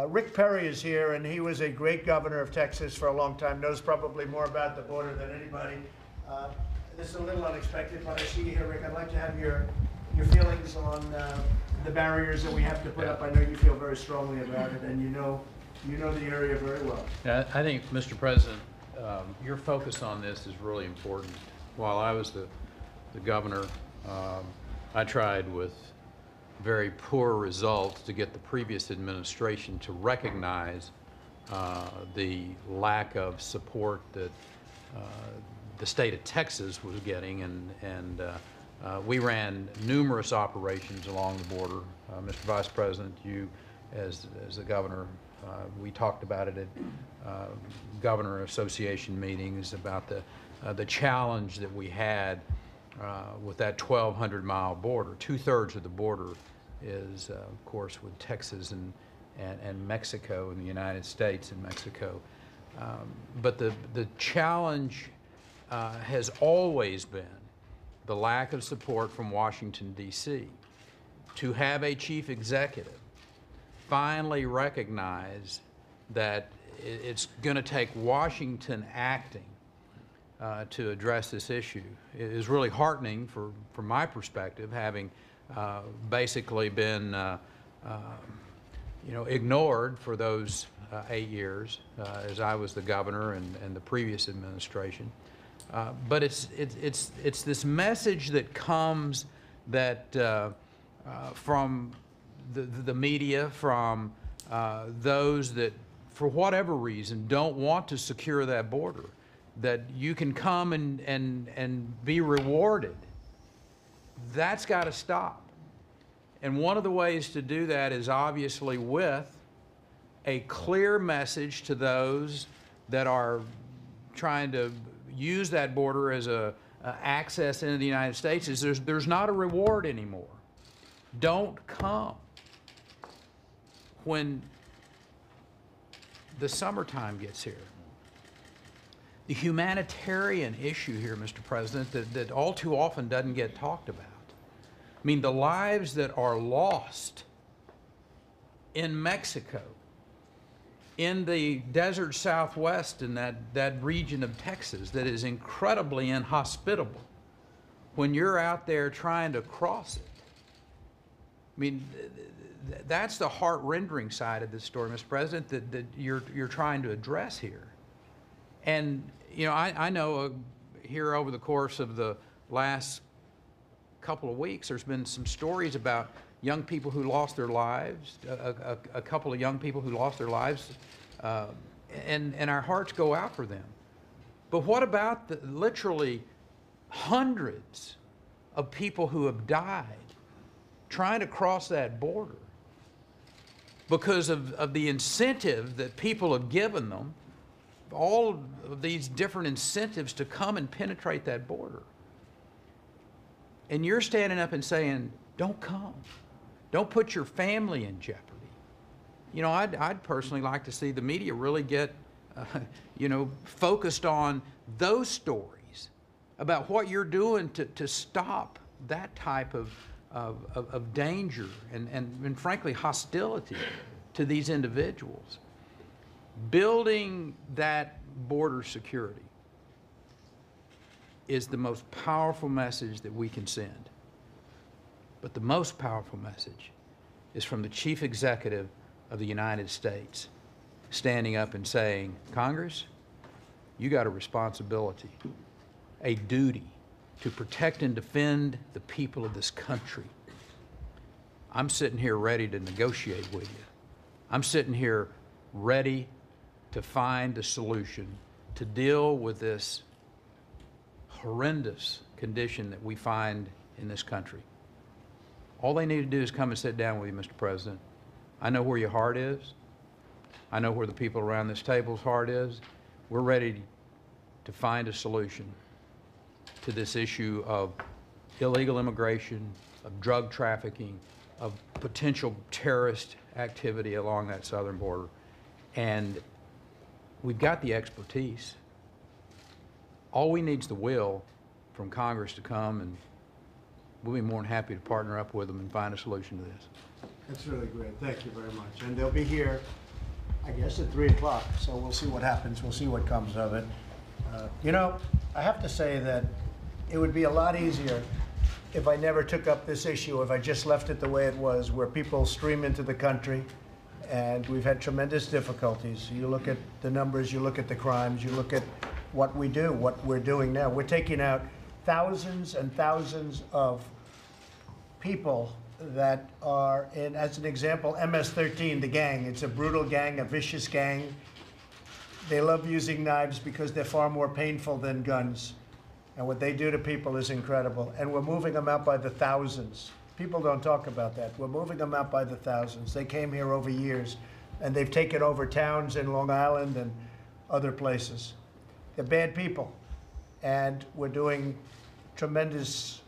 Rick Perry is here, and he was a great governor of Texas for a long time, knows probably more about the border than anybody. This is a little unexpected, but I see you here, Rick. I'd like to have your feelings on the barriers that we have to put up. I know you feel very strongly about it, and you know the area very well. Yeah, I think, Mr. President, your focus on this is really important. While I was the governor, I tried with very poor results to get the previous administration to recognize the lack of support that the state of Texas was getting, and we ran numerous operations along the border. Mr. Vice President, you as the governor, we talked about it at Governor Association meetings about the challenge that we had with that 1,200-mile border. 2/3 of the border is, of course, with Texas and Mexico, and the United States and Mexico. But the challenge has always been the lack of support from Washington, D.C. To have a chief executive finally recognize that it's going to take Washington acting to address this issue is really heartening from my perspective, having basically been ignored for those 8 years as I was the governor and the previous administration. But it's this message that comes that from the media, from those that for whatever reason don't want to secure that border, that you can come and be rewarded. That's got to stop. And one of the ways to do that is obviously with a clear message to those that are trying to use that border as a access into the United States, is there's not a reward anymore. Don't come. When the summertime gets here, the humanitarian issue here, Mr. President, that all too often doesn't get talked about. I mean, the lives that are lost in Mexico, in the desert Southwest, in that region of Texas that is incredibly inhospitable, when you're out there trying to cross it. I mean, that's the heart-rending side of this story, Mr. President, that you're trying to address here. And, you know, I know here over the course of the last couple of weeks, there's been some stories about young people who lost their lives, a couple of young people who lost their lives, and our hearts go out for them. But what about the literally hundreds of people who have died trying to cross that border because of the incentive that people have given them, all of these different incentives to come and penetrate that border? And you're standing up and saying, don't come. Don't put your family in jeopardy. You know, I'd personally like to see the media really get, focused on those stories about what you're doing to stop that type of of danger and frankly hostility to these individuals. Building that border security is the most powerful message that we can send. But the most powerful message is from the Chief Executive of the United States standing up and saying, Congress, you got a responsibility, a duty to protect and defend the people of this country. I'm sitting here ready to negotiate with you. I'm sitting here ready to find a solution to deal with this horrendous condition that we find in this country. All they need to do is come and sit down with you, Mr. President. I know where your heart is. I know where the people around this table's heart is. We're ready to find a solution to this issue of illegal immigration, of drug trafficking, of potential terrorist activity along that southern border. And we've got the expertise. All we need is the will from Congress to come, and we'll be more than happy to partner up with them and find a solution to this. That's really great. Thank you very much. And they'll be here, I guess, at 3 o'clock, so we'll see what happens. We'll see what comes of it. You know, I have to say that it would be a lot easier if I never took up this issue, if I just left it the way it was, where people stream into the country, and we've had tremendous difficulties. You look at the numbers, you look at the crimes, you look at what we do, what we're doing now. We're taking out thousands and thousands of people that are in, as an example, MS-13, the gang. It's a brutal gang, a vicious gang. They love using knives because they're far more painful than guns. And what they do to people is incredible. And we're moving them out by the thousands. People don't talk about that. We're moving them out by the thousands. They came here over years, and they've taken over towns in Long Island and other places. They're bad people. And we're doing tremendous,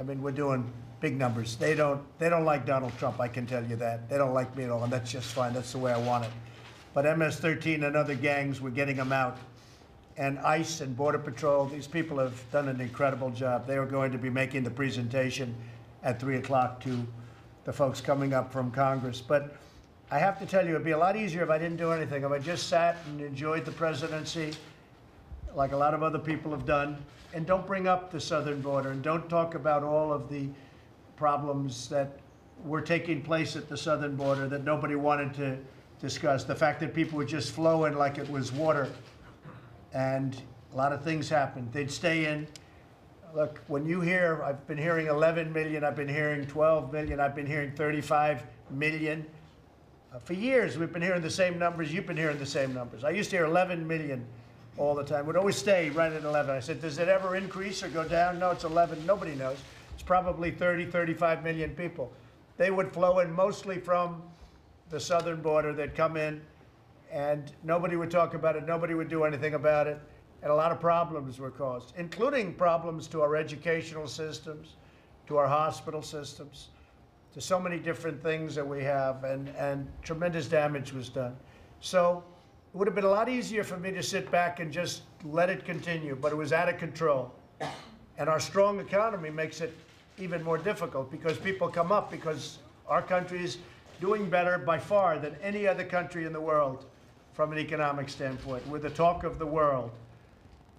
we're doing big numbers. They don't like Donald Trump, I can tell you that. They don't like me at all, and that's just fine. That's the way I want it. But MS-13 and other gangs, we're getting them out. And ICE and Border Patrol, these people have done an incredible job. They are going to be making the presentation at 3 o'clock to the folks coming up from Congress. But I have to tell you, it'd be a lot easier if I didn't do anything, if I just sat and enjoyed the presidency like a lot of other people have done, and don't bring up the southern border, and don't talk about all of the problems that were taking place at the southern border that nobody wanted to discuss. The fact that people would just flow in like it was water, and a lot of things happened. They'd stay in. Look, when you hear, I've been hearing 11 million, I've been hearing 12 million, I've been hearing 35 million. For years, we've been hearing the same numbers. You've been hearing the same numbers. I used to hear 11 million all the time. We'd always stay right at 11. I said, does it ever increase or go down? No, it's 11. Nobody knows. It's probably 30, 35 million people. They would flow in mostly from the southern border. They'd come in, and nobody would talk about it. Nobody would do anything about it. And a lot of problems were caused, including problems to our educational systems, to our hospital systems, to so many different things that we have, and tremendous damage was done. So it would have been a lot easier for me to sit back and just let it continue, but it was out of control. And our strong economy makes it even more difficult because people come up, because our country is doing better by far than any other country in the world from an economic standpoint. We're the talk of the world.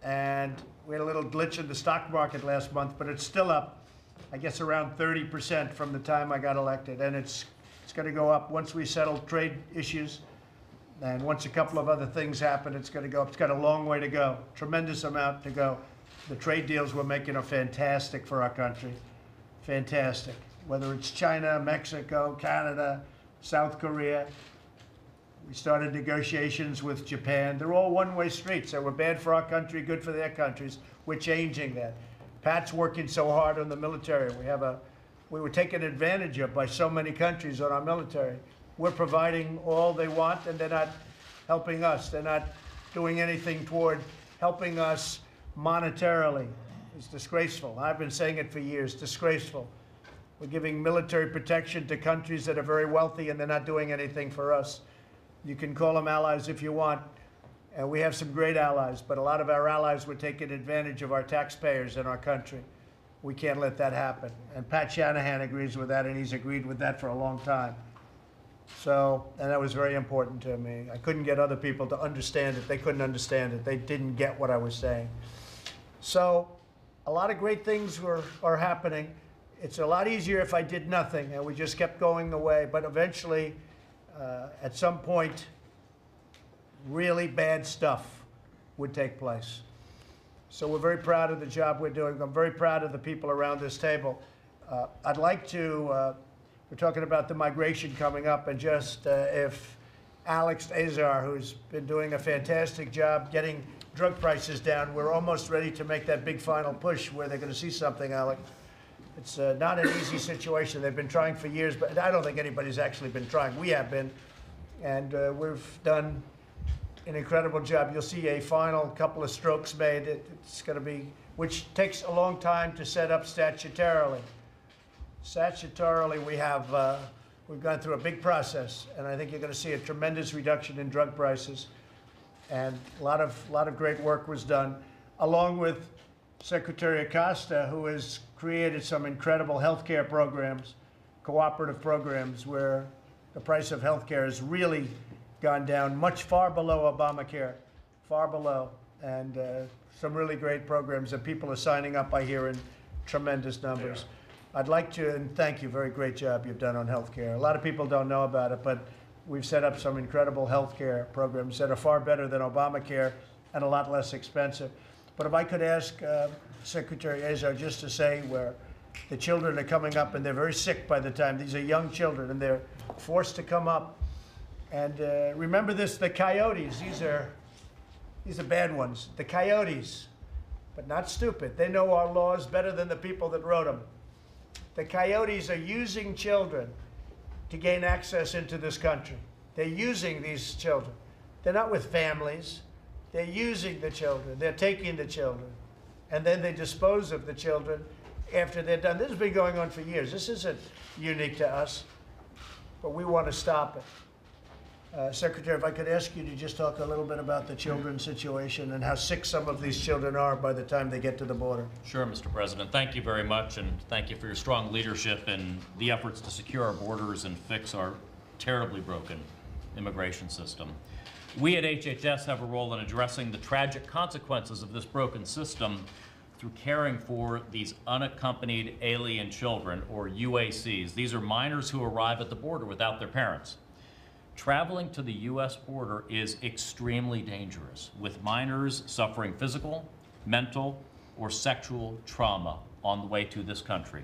And we had a little glitch in the stock market last month, but it's still up, I guess, around 30% from the time I got elected. And it's going to go up once we settle trade issues. And once a couple of other things happen, it's going to go up. It's got a long way to go, tremendous amount to go. The trade deals we're making are fantastic for our country, fantastic. Whether it's China, Mexico, Canada, South Korea. We started negotiations with Japan. They're all one-way streets. They were bad for our country, good for their countries. We're changing that. Pat's working so hard on the military. We were taken advantage of by so many countries on our military. We're providing all they want, and they're not helping us. They're not doing anything toward helping us monetarily. It's disgraceful. I've been saying it for years, disgraceful. We're giving military protection to countries that are very wealthy, and they're not doing anything for us. You can call them allies if you want, and we have some great allies, but a lot of our allies were taking advantage of our taxpayers in our country. We can't let that happen. And Pat Shanahan agrees with that, and he's agreed with that for a long time. So, and that was very important to me. I couldn't get other people to understand it. They couldn't understand it. They didn't get what I was saying. So, a lot of great things are happening. It's a lot easier if I did nothing and we just kept going the way, but eventually, at some point, really bad stuff would take place. So we're very proud of the job we're doing. I'm very proud of the people around this table. I'd like to, we're talking about the migration coming up, and just if Alex Azar, who's been doing a fantastic job getting drug prices down, we're almost ready to make that big final push where they're going to see something, Alex. It's not an easy situation. They've been trying for years, but I don't think anybody's actually been trying. We have been, and we've done an incredible job. You'll see a final couple of strokes made. It's going to be, which takes a long time to set up statutorily. Statutorily, we've gone through a big process, and I think you're going to see a tremendous reduction in drug prices. And a lot of great work was done, along with Secretary Acosta, who has created some incredible healthcare programs, cooperative programs, where the price of healthcare has really gone down much far below Obamacare, far below, and some really great programs that people are signing up, I hear, in tremendous numbers. Yeah. I'd like to, and thank you, very great job you've done on healthcare. A lot of people don't know about it, but we've set up some incredible healthcare programs that are far better than Obamacare and a lot less expensive. But if I could ask Secretary Azar just to say, where the children are coming up and they're very sick by the time, these are young children, and they're forced to come up. And remember this, the coyotes, these are bad ones. The coyotes, but not stupid. They know our laws better than the people that wrote them. The coyotes are using children to gain access into this country. They're using these children. They're not with families. They're using the children. They're taking the children. And then they dispose of the children after they're done. This has been going on for years. This isn't unique to us, but we want to stop it. Secretary, if I could ask you to just talk a little bit about the children's situation and how sick some of these children are by the time they get to the border. Sure, Mr. President. Thank you very much, and thank you for your strong leadership in the efforts to secure our borders and fix our terribly broken immigration system. We at HHS have a role in addressing the tragic consequences of this broken system through caring for these unaccompanied alien children, or UACs. These are minors who arrive at the border without their parents. Traveling to the U.S. border is extremely dangerous, with minors suffering physical, mental, or sexual trauma on the way to this country.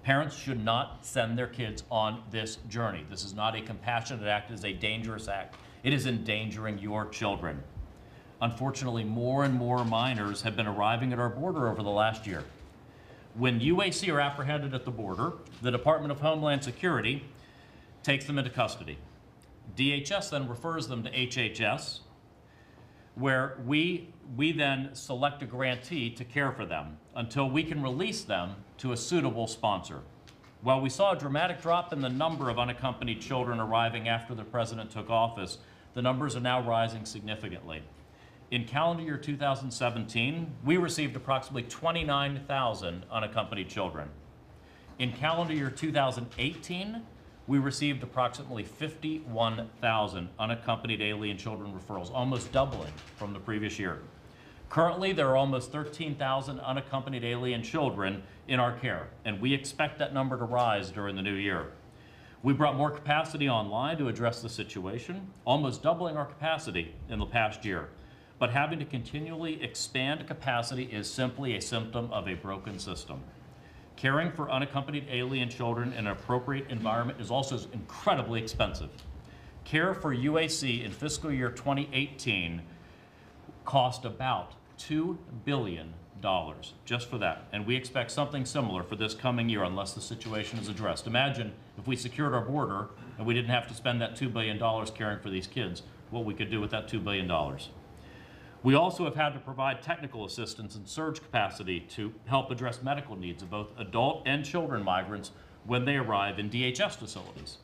Parents should not send their kids on this journey. This is not a compassionate act, it is a dangerous act. It is endangering your children. Unfortunately, more and more minors have been arriving at our border over the last year. When UAC are apprehended at the border, the Department of Homeland Security takes them into custody. DHS then refers them to HHS, where we then select a grantee to care for them until we can release them to a suitable sponsor. While we saw a dramatic drop in the number of unaccompanied children arriving after the president took office, the numbers are now rising significantly. In calendar year 2017, we received approximately 29,000 unaccompanied children. In calendar year 2018, we received approximately 51,000 unaccompanied alien children referrals, almost doubling from the previous year. Currently, there are almost 13,000 unaccompanied alien children in our care, and we expect that number to rise during the new year. We brought more capacity online to address the situation, almost doubling our capacity in the past year. But having to continually expand capacity is simply a symptom of a broken system. Caring for unaccompanied alien children in an appropriate environment is also incredibly expensive. Care for UAC in fiscal year 2018 cost about $2 billion just for that. And we expect something similar for this coming year unless the situation is addressed. Imagine if we secured our border and we didn't have to spend that $2 billion caring for these kids, what we could do with that $2 billion. We also have had to provide technical assistance and surge capacity to help address medical needs of both adult and children migrants when they arrive in DHS facilities.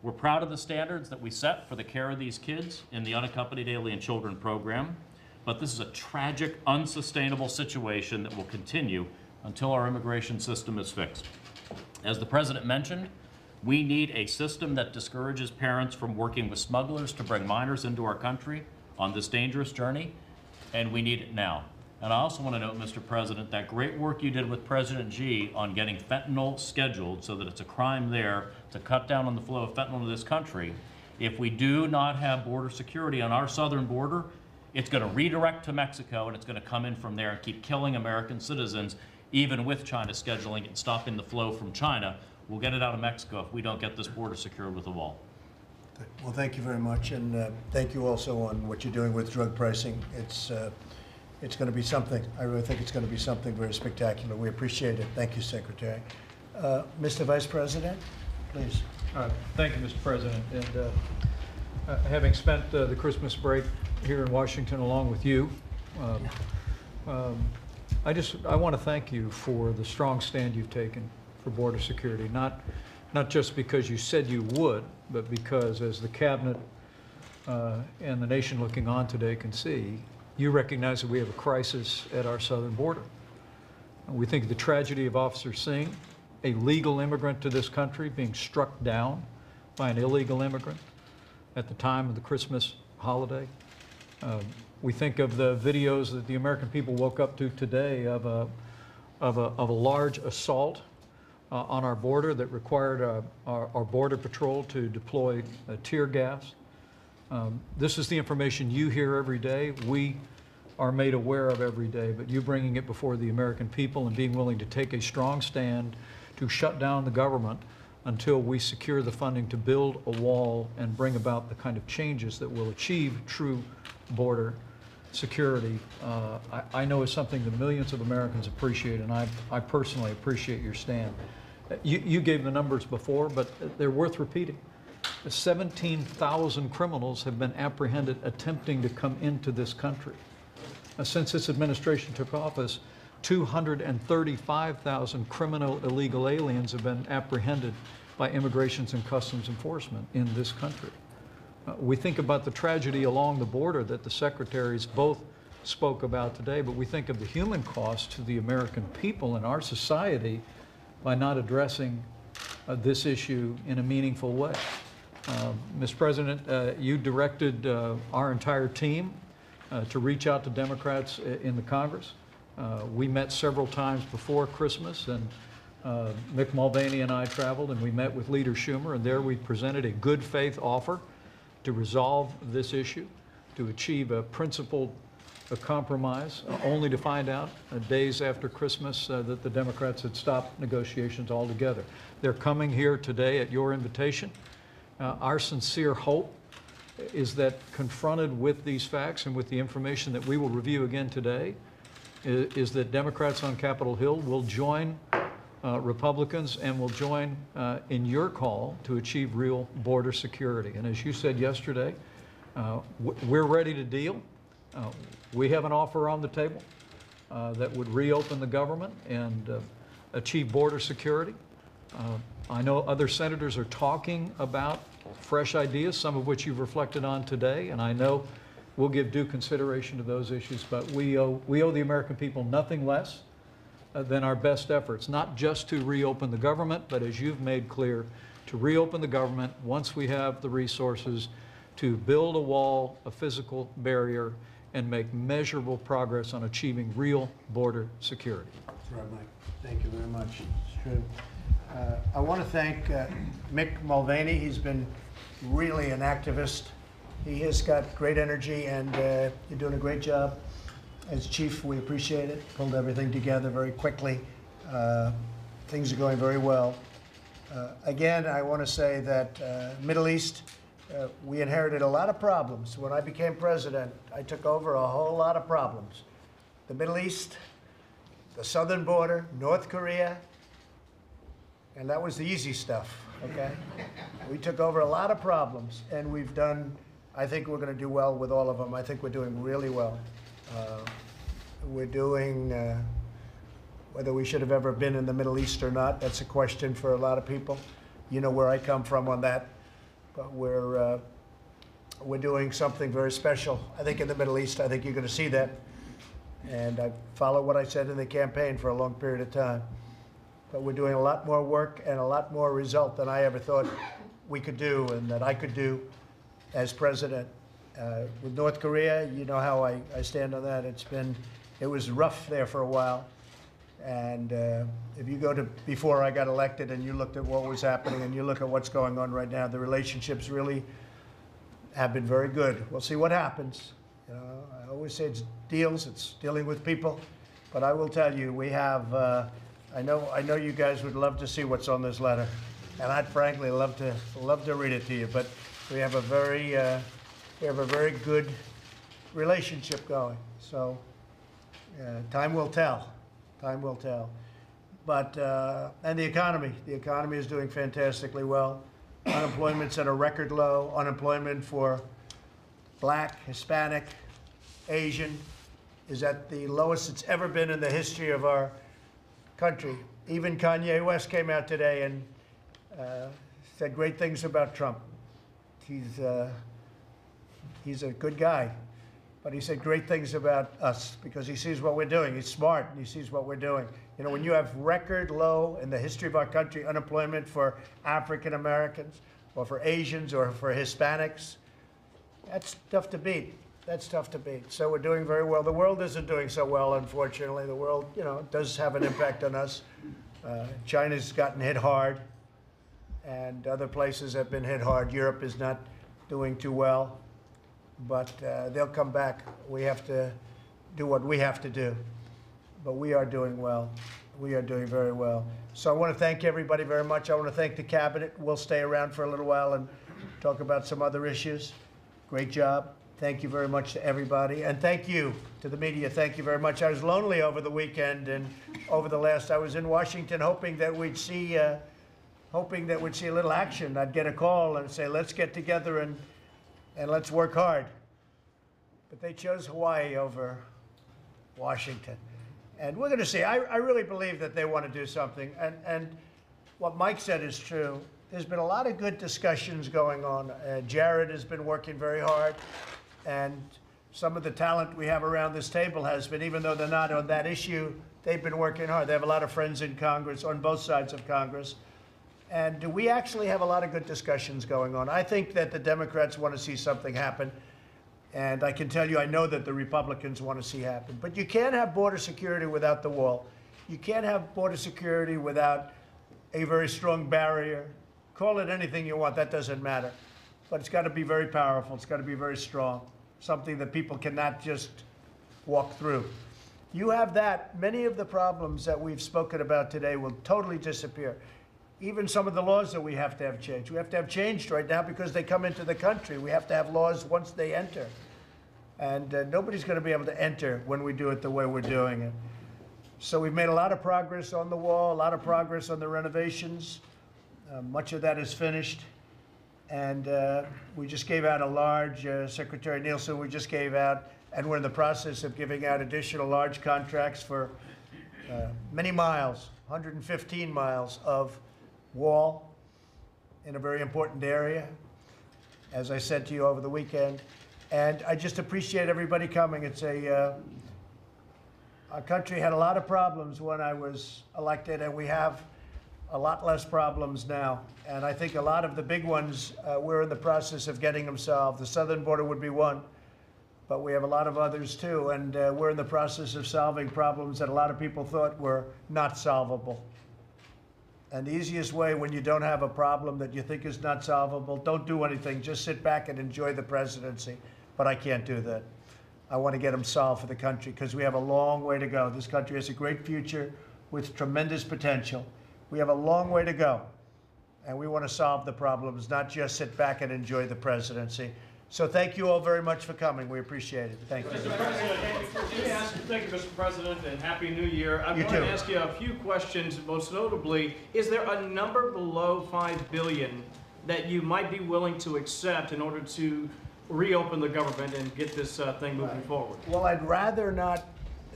We're proud of the standards that we set for the care of these kids in the Unaccompanied Alien Children program, but this is a tragic, unsustainable situation that will continue until our immigration system is fixed. As the President mentioned, we need a system that discourages parents from working with smugglers to bring minors into our country on this dangerous journey, and we need it now. And I also want to note, Mr. President, that great work you did with President Xi on getting fentanyl scheduled so that it's a crime there to cut down on the flow of fentanyl to this country. If we do not have border security on our southern border, it's going to redirect to Mexico, and it's going to come in from there and keep killing American citizens, even with China scheduling and stopping the flow from China. We'll get it out of Mexico if we don't get this border secured with a wall. Well, thank you very much, and thank you also on what you're doing with drug pricing. It's going to be something. I really think it's going to be something very spectacular. We appreciate it. Thank you, Secretary. Mr. Vice President, please. Thank you, Mr. President. And having spent the Christmas break here in Washington along with you, I want to thank you for the strong stand you've taken for border security, not just because you said you would, but because, as the Cabinet and the nation looking on today can see, you recognize that we have a crisis at our southern border. We think of the tragedy of Officer Singh, a legal immigrant to this country, being struck down by an illegal immigrant at the time of the Christmas holiday. We think of the videos that the American people woke up to today of a large assault on our border that required our Border Patrol to deploy tear gas. This is the information you hear every day, we are made aware of every day, but you bringing it before the American people and being willing to take a strong stand to shut down the government until we secure the funding to build a wall and bring about the kind of changes that will achieve true border security, I know is something that millions of Americans appreciate, and I personally appreciate your stand. You gave the numbers before, but they're worth repeating. 17,000 criminals have been apprehended attempting to come into this country. Since this administration took office, 235,000 criminal illegal aliens have been apprehended by Immigration and Customs Enforcement in this country. We think about the tragedy along the border that the secretaries both spoke about today, but we think of the human cost to the American people and our society by not addressing this issue in a meaningful way. Mr. President, you directed our entire team to reach out to Democrats in the Congress. We met several times before Christmas, and Mick Mulvaney and I traveled, and we met with Leader Schumer, and there we presented a good faith offer to resolve this issue, to achieve a principled compromise, only to find out days after Christmas that the Democrats had stopped negotiations altogether. They're coming here today at your invitation. Our sincere hope is that, confronted with these facts and with the information that we will review again today, is that Democrats on Capitol Hill will join Republicans and will join in your call to achieve real border security. And as you said yesterday, we're ready to deal. We have an offer on the table that would reopen the government and achieve border security. I know other senators are talking about fresh ideas, some of which you've reflected on today, and I know we'll give due consideration to those issues, but we owe the American people nothing less than our best efforts, not just to reopen the government, but as you've made clear, to reopen the government once we have the resources to build a wall, a physical barrier, and make measurable progress on achieving real border security. That's right, Mike. Thank you very much. It's true. I want to thank Mick Mulvaney. He's been really an activist. He has got great energy, and you're doing a great job. As chief, we appreciate it. Pulled everything together very quickly. Things are going very well. Again, I want to say that Middle East, we inherited a lot of problems. When I became president, I took over a whole lot of problems. The Middle East, the southern border, North Korea, and that was the easy stuff, okay? We took over a lot of problems, and we've done, I think we're going to do well with all of them. I think we're doing really well. We're doing, whether we should have ever been in the Middle East or not, that's a question for a lot of people. You know where I come from on that. But we're doing something very special, I think, in the Middle East. I think you're going to see that. And I followed what I said in the campaign for a long period of time. But we're doing a lot more work and a lot more result than I ever thought we could do and that I could do as president. With North Korea, you know how I stand on that. It was rough there for a while. And if you go to before I got elected and you looked at what was happening and you look at what's going on right now, the relationships really have been very good. We'll see what happens. You know, I always say it's deals, it's dealing with people. But I will tell you, we have, I know you guys would love to see what's on this letter. And I'd frankly love to read it to you. But we have a very good relationship going. So time will tell. Time will tell. But, and the economy is doing fantastically well. Unemployment's at a record low. Unemployment for Black, Hispanic, Asian is at the lowest it's ever been in the history of our country. Even Kanye West came out today and said great things about Trump. He's a good guy. But he said great things about us because he sees what we're doing. He's smart and he sees what we're doing. You know, when you have record low in the history of our country unemployment for African Americans or for Asians or for Hispanics, that's tough to beat. That's tough to beat. So we're doing very well. The world isn't doing so well, unfortunately. The world, you know, does have an impact on us. China's gotten hit hard and other places have been hit hard. Europe is not doing too well. But they'll come back. We have to do what we have to do. But we are doing well. We are doing very well. So I want to thank everybody very much. I want to thank the cabinet. We'll stay around for a little while and talk about some other issues. Great job. Thank you very much to everybody. And thank you to the media. Thank you very much. I was lonely over the weekend and over the last, I was in Washington hoping that we'd see a little action. I'd get a call and say, let's get together and let's work hard. But they chose Hawaii over Washington. And we're going to see. I really believe that they want to do something. And what Mike said is true. There's been a lot of good discussions going on. Jared has been working very hard. And some of the talent we have around this table has been, even though they're not on that issue, they've been working hard. They have a lot of friends in Congress, on both sides of Congress. And we actually have a lot of good discussions going on. I think that the Democrats want to see something happen. And I can tell you, I know that the Republicans want to see happen. But you can't have border security without the wall. You can't have border security without a very strong barrier. Call it anything you want, that doesn't matter. But it's got to be very powerful. It's got to be very strong. Something that people cannot just walk through. You have that, many of the problems that we've spoken about today will totally disappear. Even some of the laws that we have to have changed. We have to have changed right now because they come into the country. We have to have laws once they enter. And nobody's going to be able to enter when we do it the way we're doing it. So we've made a lot of progress on the wall, a lot of progress on the renovations. Much of that is finished. And we just gave out a large, Secretary Nielsen, we just gave out, and we're in the process of giving out additional large contracts for many miles, 115 miles of wall in a very important area, as I said to you over the weekend. And I just appreciate everybody coming. It's our country had a lot of problems when I was elected, and we have a lot less problems now. And I think a lot of the big ones, we're in the process of getting them solved. The southern border would be one, but we have a lot of others too. And we're in the process of solving problems that a lot of people thought were not solvable. And the easiest way when you don't have a problem that you think is not solvable, don't do anything. Just sit back and enjoy the presidency. But I can't do that. I want to get them solved for the country because we have a long way to go. This country has a great future with tremendous potential. We have a long way to go. And we want to solve the problems, not just sit back and enjoy the presidency. So thank you all very much for coming. We appreciate it. Thank you. Mr. President, thank you, Mr. President, and Happy New Year. I want to ask you a few questions. Most notably, is there a number below $5 billion that you might be willing to accept in order to reopen the government and get this thing moving forward? Well, I'd rather not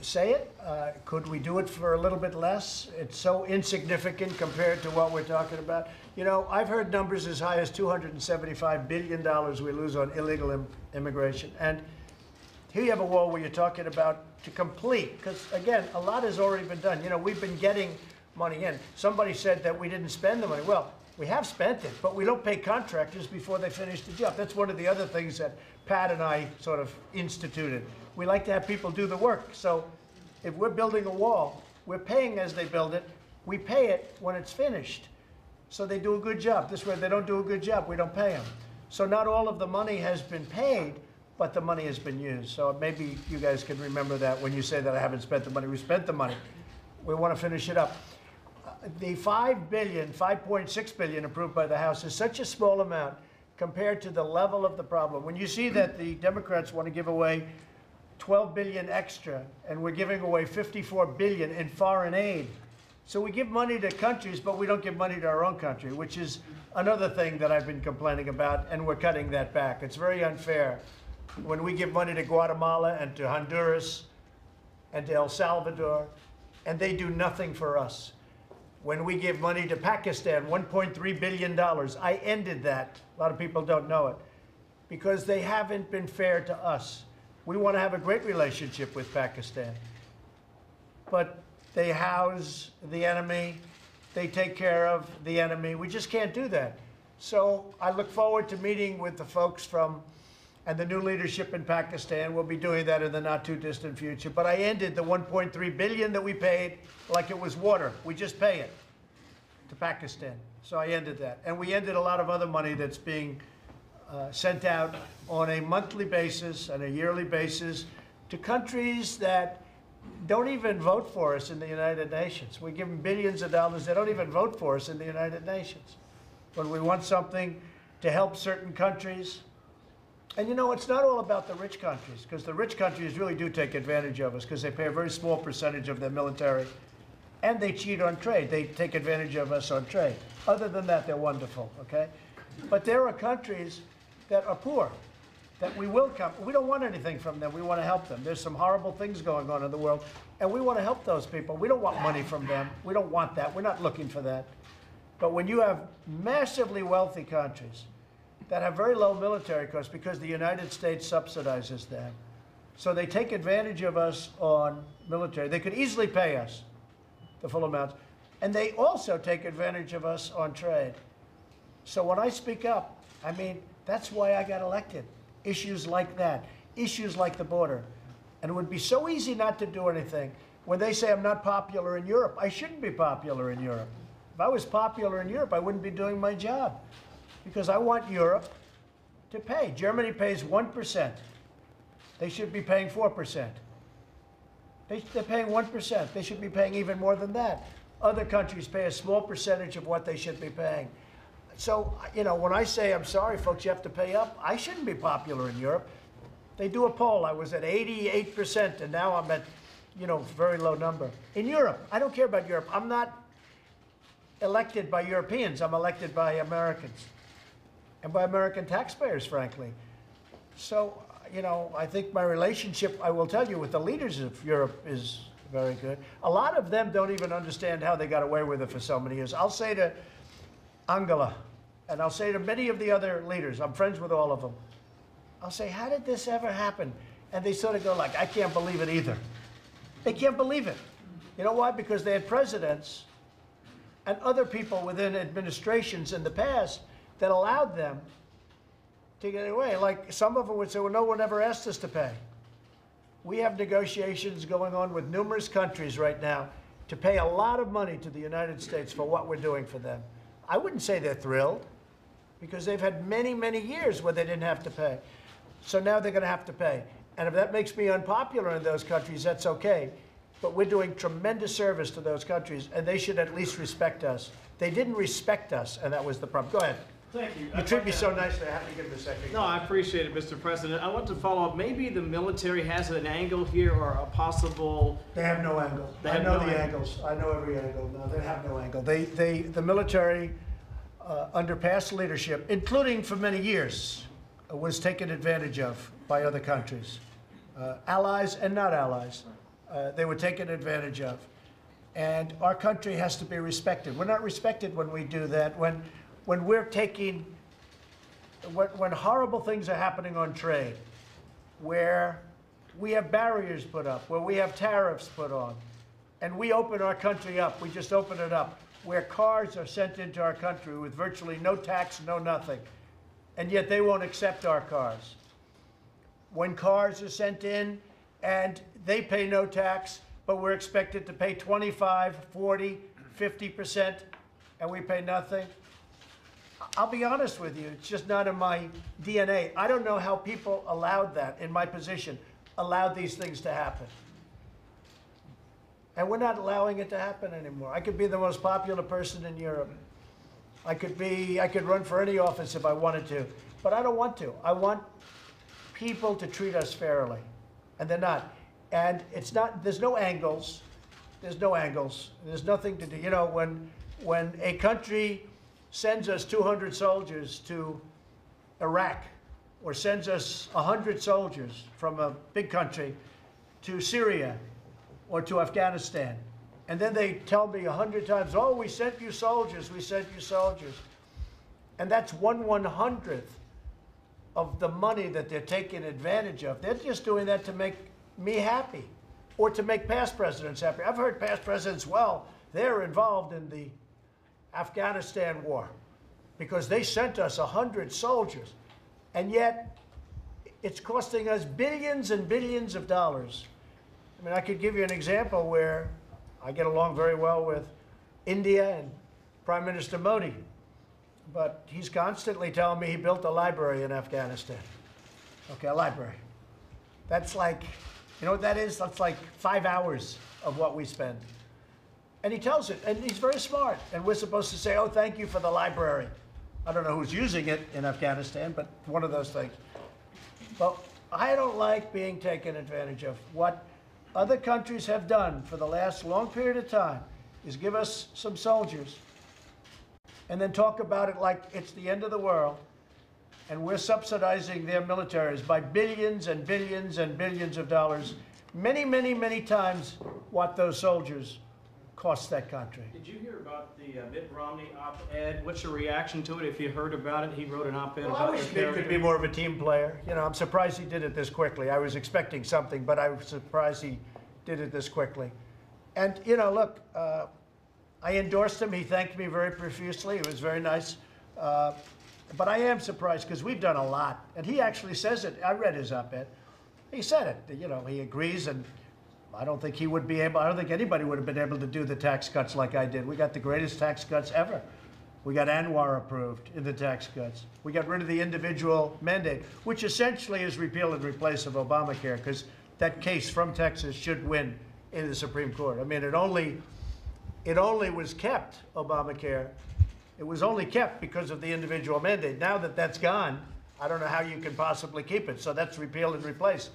say it. Could we do it for a little bit less? It's so insignificant compared to what we're talking about. You know, I've heard numbers as high as $275 billion we lose on illegal immigration. And Here you have a wall where you're talking about to complete, because again, a lot has already been done. You know, we've been getting money in. Somebody said that we didn't spend the money. Well, we have spent it, but we don't pay contractors before they finish the job. That's one of the other things that Pat and I sort of instituted. We like to have people do the work. So if we're building a wall, we're paying as they build it. We pay it when it's finished. So they do a good job. This way, if they don't do a good job, we don't pay them. So not all of the money has been paid, but the money has been used. So maybe you guys can remember that when you say that I haven't spent the money. We spent the money. We want to finish it up. The $5.6 billion approved by the House is such a small amount compared to the level of the problem. When you see that the Democrats want to give away $12 billion extra, and we're giving away $54 billion in foreign aid. So we give money to countries, but we don't give money to our own country, which is another thing that I've been complaining about, and we're cutting that back. It's very unfair. When we give money to Guatemala and to Honduras and to El Salvador, and they do nothing for us. When we give money to Pakistan, $1.3 billion, I ended that. A lot of people don't know it, because they haven't been fair to us. We want to have a great relationship with Pakistan, but they house the enemy, they take care of the enemy. We just can't do that. So I look forward to meeting with the folks and the new leadership in Pakistan. We'll be doing that in the not too distant future. But I ended the $1.3 billion that we paid like it was water. We just pay it to Pakistan. So I ended that. And we ended a lot of other money that's being sent out on a monthly basis and a yearly basis to countries that don't even vote for us in the United Nations. We give them billions of dollars. They don't even vote for us in the United Nations. When we want something to help certain countries, and you know, it's not all about the rich countries, because the rich countries really do take advantage of us because they pay a very small percentage of their military, and they cheat on trade. They take advantage of us on trade. Other than that, they're wonderful, okay? But there are countries that are poor, that we will come. We don't want anything from them. We want to help them. There's some horrible things going on in the world, and we want to help those people. We don't want money from them. We don't want that. We're not looking for that. But when you have massively wealthy countries that have very low military costs because the United States subsidizes them, so they take advantage of us on military. They could easily pay us the full amounts, and they also take advantage of us on trade. So when I speak up, I mean, that's why I got elected. Issues like that, issues like the border. And it would be so easy not to do anything. When they say I'm not popular in Europe, I shouldn't be popular in Europe. If I was popular in Europe, I wouldn't be doing my job, because I want Europe to pay. Germany pays 1%. They should be paying 4%. They're paying 1%. They should be paying even more than that. Other countries pay a small percentage of what they should be paying. So, you know, when I say, I'm sorry, folks, you have to pay up, I shouldn't be popular in Europe. They do a poll. I was at 88%, and now I'm at, you know, very low number. In Europe, I don't care about Europe. I'm not elected by Europeans. I'm elected by Americans and by American taxpayers, frankly. So, you know, I think my relationship, I will tell you, with the leaders of Europe is very good. A lot of them don't even understand how they got away with it for so many years. I'll say to Angela, and I'll say to many of the other leaders, I'm friends with all of them, I'll say, how did this ever happen? And they sort of go like, I can't believe it either. They can't believe it. You know why? Because they had presidents and other people within administrations in the past that allowed them to get away. Like some of them would say, well, no one ever asked us to pay. We have negotiations going on with numerous countries right now to pay a lot of money to the United States for what we're doing for them. I wouldn't say they're thrilled, because they've had many, many years where they didn't have to pay. So now they're going to have to pay. And if that makes me unpopular in those countries, that's okay. But we're doing tremendous service to those countries, and they should at least respect us. They didn't respect us, and that was the problem. Go ahead. Thank you. You treat me so nicely, I have to give him a second. No, I appreciate it, Mr. President. I want to follow up. Maybe the military has an angle here, or a possible... They have no angle. I know the angles. I know every angle. No, they have no angle. The military, under past leadership, including for many years, was taken advantage of by other countries, allies and not allies. They were taken advantage of. And our country has to be respected. We're not respected when we do that. When we're taking, when horrible things are happening on trade, where we have barriers put up, where we have tariffs put on, and we open our country up, we just open it up, where cars are sent into our country with virtually no tax, no nothing, and yet they won't accept our cars. When cars are sent in and they pay no tax, but we're expected to pay 25, 40, 50%, and we pay nothing. I'll be honest with you, it's just not in my DNA. I don't know how people allowed that, in my position, allowed these things to happen. And we're not allowing it to happen anymore. I could be the most popular person in Europe. I could run for any office if I wanted to, but I don't want to. I want people to treat us fairly, and they're not. And it's not, there's no angles. There's no angles. There's nothing to do. You know, when a country sends us 200 soldiers to Iraq, or sends us 100 soldiers from a big country to Syria or to Afghanistan, and then they tell me 100 times, oh, we sent you soldiers, we sent you soldiers. And that's 1/100th of the money that they're taking advantage of. They're just doing that to make me happy, or to make past presidents happy. I've heard past presidents, well, they're involved in the Afghanistan war because they sent us 100 soldiers, and yet it's costing us billions and billions of dollars. I mean, I could give you an example where I get along very well with India and Prime Minister Modi, but he's constantly telling me he built a library in Afghanistan. Okay, a library. That's like, you know what that is? That's like 5 hours of what we spend. And he tells it, and he's very smart. And we're supposed to say, oh, thank you for the library. I don't know who's using it in Afghanistan, but one of those things. But I don't like being taken advantage of. What other countries have done for the last long period of time is give us some soldiers and then talk about it like it's the end of the world. And we're subsidizing their militaries by billions and billions and billions of dollars, many, many, many times what those soldiers cost that country. Did you hear about the Mitt Romney op-ed? What's your reaction to it? If you heard about it, he wrote an op-ed about I wish Mitt could be more of a team player. You know, I'm surprised he did it this quickly. I was expecting something, but I was surprised he did it this quickly. And, you know, look, I endorsed him. He thanked me very profusely. It was very nice. But I am surprised because we've done a lot. And he actually says it. I read his op-ed. He said it. You know, he agrees, and I don't think he would be able, I don't think anybody would have been able to do the tax cuts like I did. We got the greatest tax cuts ever. We got Anwar approved in the tax cuts. We got rid of the individual mandate, which essentially is repeal and replace of Obamacare, because that case from Texas should win in the Supreme Court. I mean, it only was kept, Obamacare. It was only kept because of the individual mandate. Now that that's gone, I don't know how you can possibly keep it. So that's repeal and replace.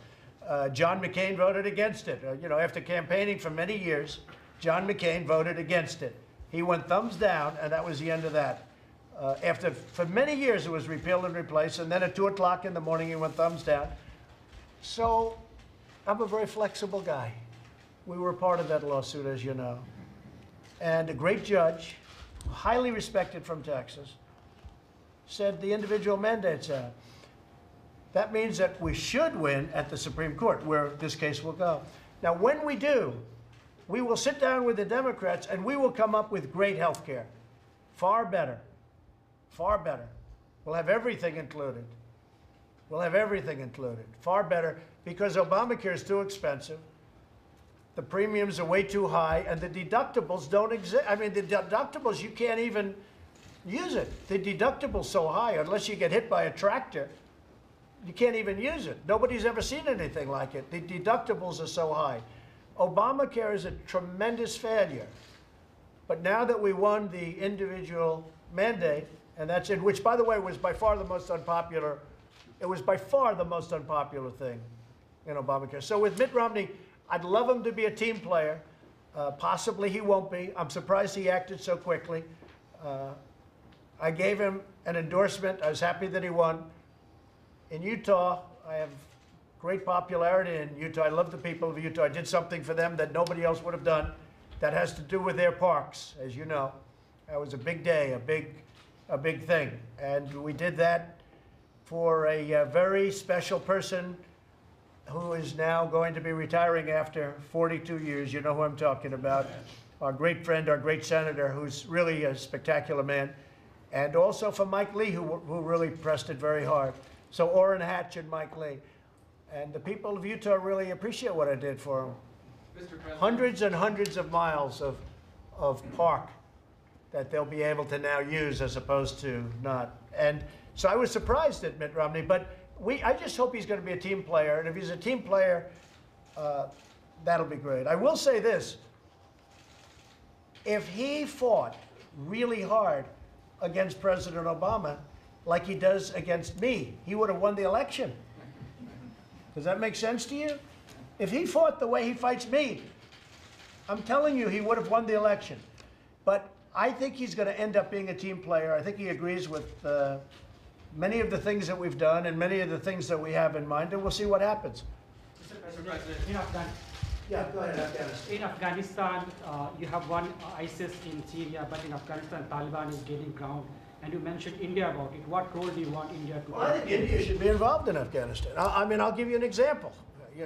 John McCain voted against it. You know, after campaigning for many years, John McCain voted against it. He went thumbs down, and that was the end of that. For many years, it was repeal and replace, and then at 2 o'clock in the morning, he went thumbs down. So I'm a very flexible guy. We were part of that lawsuit, as you know. And a great judge, highly respected from Texas, said the individual mandate's out. That means that we should win at the Supreme Court, where this case will go. Now, when we do, we will sit down with the Democrats and we will come up with great health care. Far better. Far better. We'll have everything included. We'll have everything included. Far better, because Obamacare is too expensive. The premiums are way too high, and the deductibles don't exist. I mean, the deductibles, you can't even use it. The deductible's so high, unless you get hit by a tractor, you can't even use it. Nobody's ever seen anything like it. The deductibles are so high. Obamacare is a tremendous failure. But now that we won the individual mandate, and that's it, which, by the way, was by far the most unpopular, it was by far the most unpopular thing in Obamacare. So with Mitt Romney, I'd love him to be a team player. Possibly he won't be. I'm surprised he acted so quickly. I gave him an endorsement. I was happy that he won. In Utah, I have great popularity in Utah. I love the people of Utah. I did something for them that nobody else would have done. That has to do with their parks, as you know. That was a big day, a big thing. And we did that for a very special person who is now going to be retiring after 42 years. You know who I'm talking about. Our great friend, our great senator, who's really a spectacular man. And also for Mike Lee, who really pressed it very hard. So Orrin Hatch and Mike Lee. And the people of Utah really appreciate what I did for them. Mr. President. Hundreds and hundreds of miles of park that they'll be able to now use as opposed to not. And so I was surprised at Mitt Romney, but I just hope he's going to be a team player. And if he's a team player, that'll be great. I will say this. If he fought really hard against President Obama, like he does against me, he would have won the election. Does that make sense to you? If he fought the way he fights me, I'm telling you, he would have won the election. But I think he's going to end up being a team player. I think he agrees with many of the things that we've done and many of the things that we have in mind, and we'll see what happens. Mr. President. Yeah, go ahead, Afghanistan. In Afghanistan, you have won ISIS in Syria, but in Afghanistan, Taliban is gaining ground. And you mentioned India about it. What role do you want India to play? Well, I think India should be involved in Afghanistan. I mean, I'll give you an example.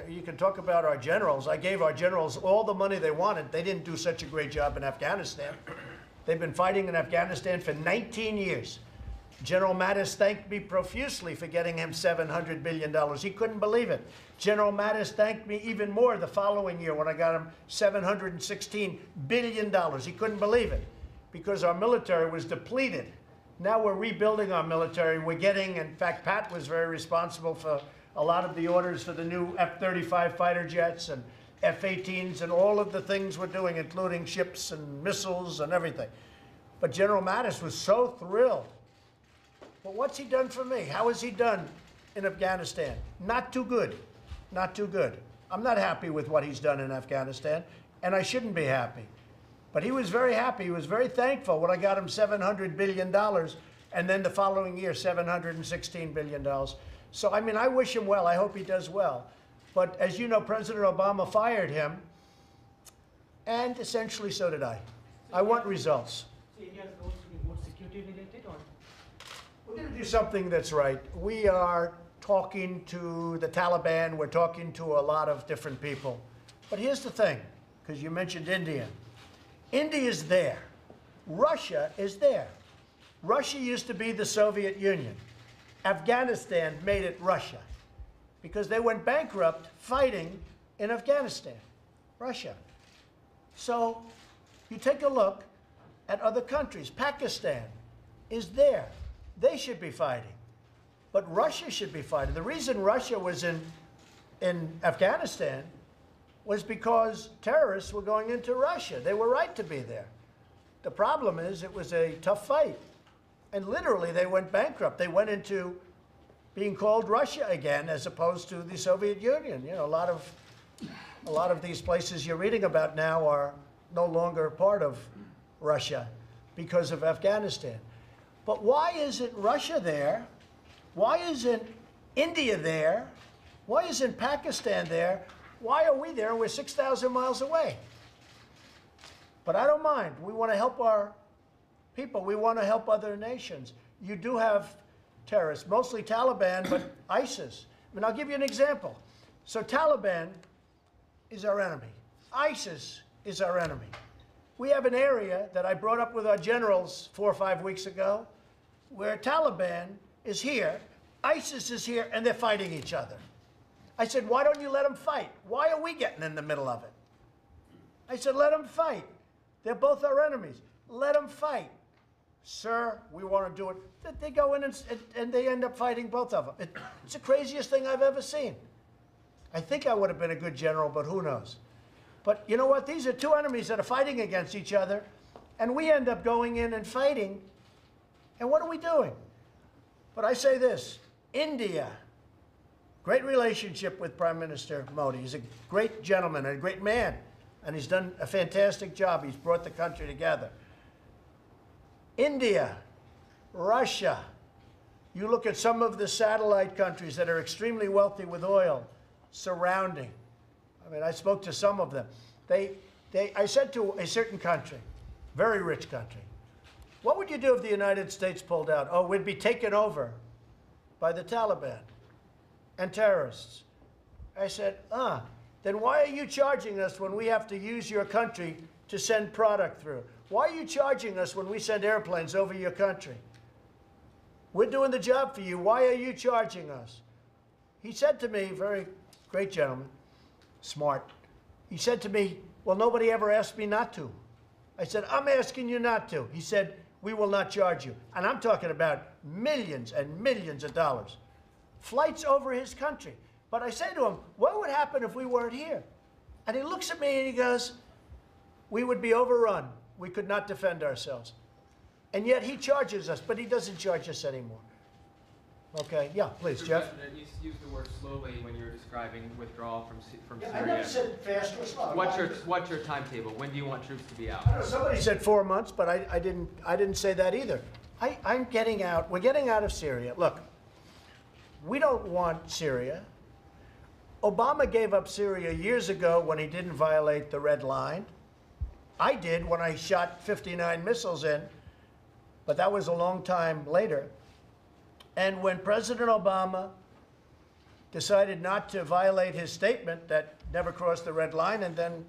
You can talk about our generals. I gave our generals all the money they wanted. They didn't do such a great job in Afghanistan. They've been fighting in Afghanistan for 19 years. General Mattis thanked me profusely for getting him $700 billion. He couldn't believe it. General Mattis thanked me even more the following year when I got him $716 billion. He couldn't believe it because our military was depleted. Now we're rebuilding our military. We're getting, in fact, Pat was very responsible for a lot of the orders for the new F-35 fighter jets and F-18s and all of the things we're doing, including ships and missiles and everything. But General Mattis was so thrilled. But what's he done for me? How has he done in Afghanistan? Not too good. Not too good. I'm not happy with what he's done in Afghanistan, and I shouldn't be happy. But he was very happy. He was very thankful when I got him $700 billion, and then the following year, $716 billion. So, I mean, I wish him well. I hope he does well. But as you know, President Obama fired him, and essentially so did I. I want results. So India's goals to be more security related, or? We're going to do something that's right. We are talking to the Taliban. We're talking to a lot of different people. But here's the thing, because you mentioned India. India is there. Russia is there. Russia used to be the Soviet Union. Afghanistan made it Russia because they went bankrupt fighting in Afghanistan, Russia. So you take a look at other countries. Pakistan is there. They should be fighting. But Russia should be fighting. The reason Russia was in Afghanistan was because terrorists were going into Russia. They were right to be there. The problem is it was a tough fight. And literally they went bankrupt. They went into being called Russia again as opposed to the Soviet Union. You know, a lot of these places you're reading about now are no longer part of Russia because of Afghanistan. But why isn't Russia there? Why isn't India there? Why isn't Pakistan there? Why are we there? We're 6,000 miles away. But I don't mind. We want to help our people. We want to help other nations. You do have terrorists, mostly Taliban, but ISIS. I mean, I'll give you an example. So Taliban is our enemy. ISIS is our enemy. We have an area that I brought up with our generals 4 or 5 weeks ago where Taliban is here, ISIS is here, and they're fighting each other. I said, why don't you let them fight? Why are we getting in the middle of it? I said, let them fight. They're both our enemies. Let them fight. Sir, we want to do it. They go in and they end up fighting both of them. It's the craziest thing I've ever seen. I think I would have been a good general, but who knows? But you know what? These are two enemies that are fighting against each other, and we end up going in and fighting. And what are we doing? But I say this, India, great relationship with Prime Minister Modi. He's a great gentleman and a great man, and he's done a fantastic job. He's brought the country together. India, Russia, you look at some of the satellite countries that are extremely wealthy with oil surrounding. I mean, I spoke to some of them. I said to a certain country, very rich country, what would you do if the United States pulled out? Oh, we'd be taken over by the Taliban and terrorists. I said, then why are you charging us when we have to use your country to send product through? Why are you charging us when we send airplanes over your country? We're doing the job for you. Why are you charging us? He said to me, very great gentleman, smart. He said to me, well, nobody ever asked me not to. I said, I'm asking you not to. He said, we will not charge you. And I'm talking about millions and millions of dollars. Flights over his country. But I say to him, what would happen if we weren't here? And he looks at me and he goes, we would be overrun. We could not defend ourselves. And yet he charges us, but he doesn't charge us anymore. Okay, yeah, please, Mr. Jeff. President, you used the word slowly when you were describing withdrawal from Yeah, Syria. I never said fast or slow. What's your timetable? When do you want troops to be out? I know somebody said 4 months, but I didn't say that either. I'm getting out. We're getting out of Syria. Look, we don't want Syria. Obama gave up Syria years ago when he didn't violate the red line. I did when I shot 59 missiles in, but that was a long time later. And when President Obama decided not to violate his statement that never crossed the red line, and then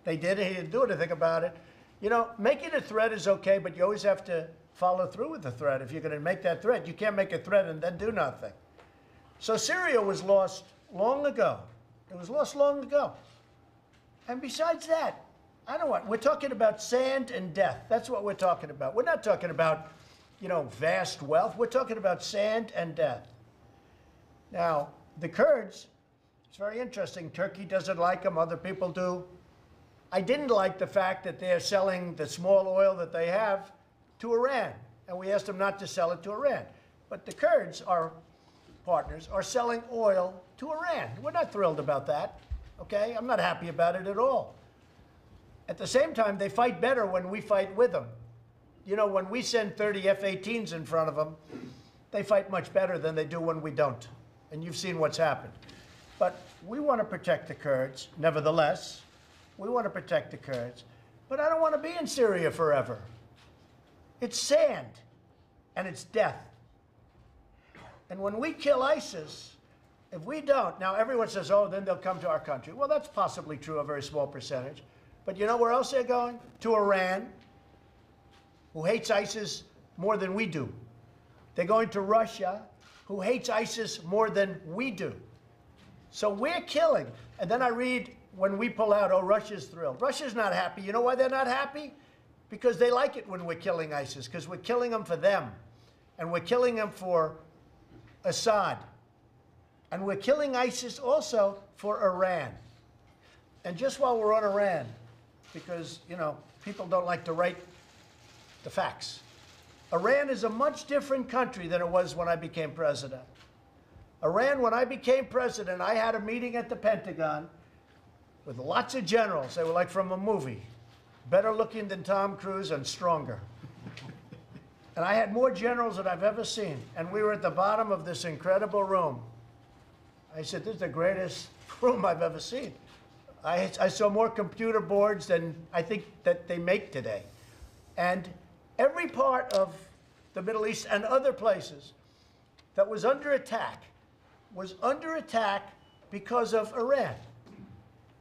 they did it, he didn't do anything about it. You know, making a threat is okay, but you always have to follow through with the threat. If you're going to make that threat, you can't make a threat and then do nothing. So Syria was lost long ago. It was lost long ago. And besides that, I don't want, we're talking about sand and death. That's what we're talking about. We're not talking about, you know, vast wealth. We're talking about sand and death. Now, the Kurds, it's very interesting. Turkey doesn't like them. Other people do. I didn't like the fact that they're selling the small oil that they have to Iran. And we asked them not to sell it to Iran. But the Kurds, our partners, are selling oil to Iran. We're not thrilled about that. Okay? I'm not happy about it at all. At the same time, they fight better when we fight with them. You know, when we send 30 F-18s in front of them, they fight much better than they do when we don't. And you've seen what's happened. But we want to protect the Kurds, nevertheless. We want to protect the Kurds. But I don't want to be in Syria forever. It's sand, and it's death. And when we kill ISIS, if we don't, now everyone says, oh, then they'll come to our country. Well, that's possibly true, a very small percentage. But you know where else they're going? To Iran, who hates ISIS more than we do. They're going to Russia, who hates ISIS more than we do. So we're killing. And then I read when we pull out, oh, Russia's thrilled. Russia's not happy. You know why they're not happy? Because they like it when we're killing ISIS, because we're killing them for them. And we're killing them for Assad. And we're killing ISIS also for Iran. And just while we're on Iran, because, you know, people don't like to write the facts. Iran is a much different country than it was when I became president. Iran, when I became president, I had a meeting at the Pentagon with lots of generals. They were like from a movie, better looking than Tom Cruise and stronger. And I had more generals than I've ever seen. And we were at the bottom of this incredible room. I said, this is the greatest room I've ever seen. I saw more computer boards than I think that they make today. And every part of the Middle East and other places that was under attack because of Iran.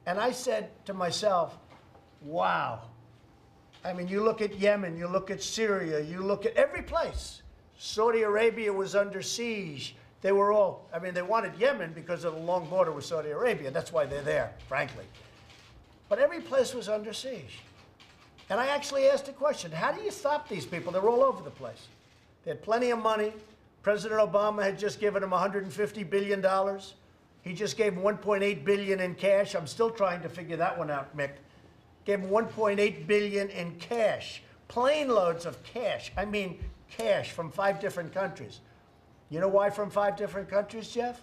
And I said to myself, wow. I mean, you look at Yemen, you look at Syria, you look at every place. Saudi Arabia was under siege. They were all, I mean, they wanted Yemen because of the long border with Saudi Arabia. That's why they're there, frankly. But every place was under siege. And I actually asked a question, how do you stop these people? They're all over the place. They had plenty of money. President Obama had just given them $150 billion. He just gave them $1.8 billion in cash. I'm still trying to figure that one out, Mick. Gave them $1.8 billion in cash. Plane loads of cash. I mean, cash from 5 different countries. You know why from 5 different countries, Jeff?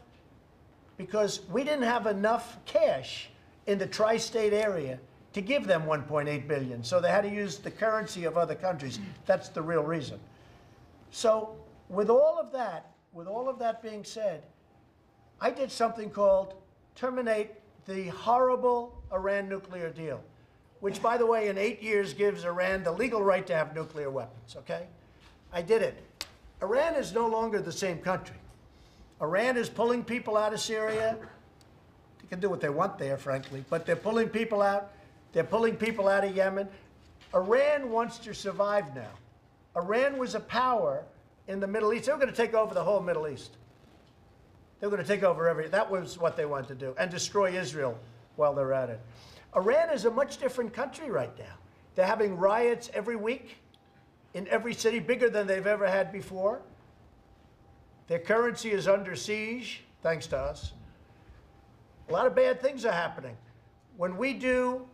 Because we didn't have enough cash in the tri-state area to give them $1.8 billion. So they had to use the currency of other countries. That's the real reason. So with all of that being said, I did something called terminate the horrible Iran nuclear deal, which, by the way, in 8 years gives Iran the legal right to have nuclear weapons, okay? I did it. Iran is no longer the same country. Iran is pulling people out of Syria. can do what they want there, frankly, but they're pulling people out. They're pulling people out of Yemen. Iran wants to survive now. Iran was a power in the Middle East. They were going to take over the whole Middle East. They were going to take over everything. That was what they wanted to do, and destroy Israel while they're at it. Iran is a much different country right now. They're having riots every week in every city, bigger than they've ever had before. Their currency is under siege, thanks to us. A lot of bad things are happening. When we do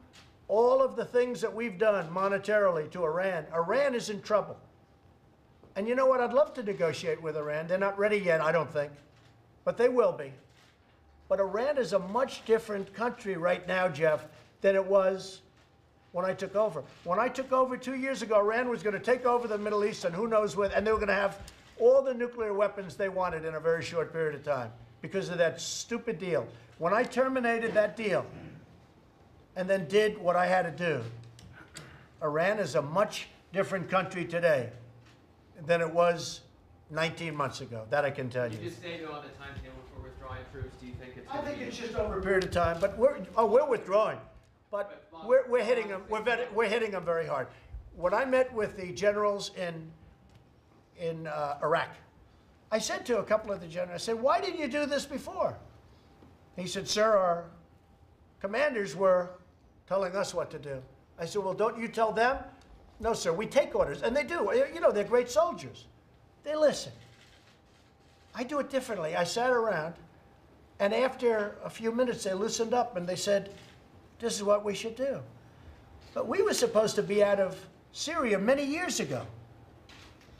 all of the things that we've done monetarily to Iran, Iran is in trouble. And you know what? I'd love to negotiate with Iran. They're not ready yet, I don't think, but they will be. But Iran is a much different country right now, Jeff, than it was when I took over. When I took over 2 years ago, Iran was going to take over the Middle East and who knows where, and they were going to have all the nuclear weapons they wanted in a very short period of time because of that stupid deal. When I terminated that deal and then did what I had to do, Iran is a much different country today than it was 19 months ago. That I can tell you. You just stated on the timetable for withdrawing troops. Do you think it's? I think it's just over a period of time. But we're withdrawing, but we're hitting them. We're hitting them very hard. When I met with the generals in Iraq, I said to a couple of the generals, I said, "Why didn't you do this before?" He said, "Sir, our commanders were telling us what to do." I said, "Well, don't you tell them?" "No, sir, we take orders." And they do. You know, they're great soldiers. They listen. I do it differently. I sat around, and after a few minutes, they loosened up, and they said, "This is what we should do." But we were supposed to be out of Syria many years ago.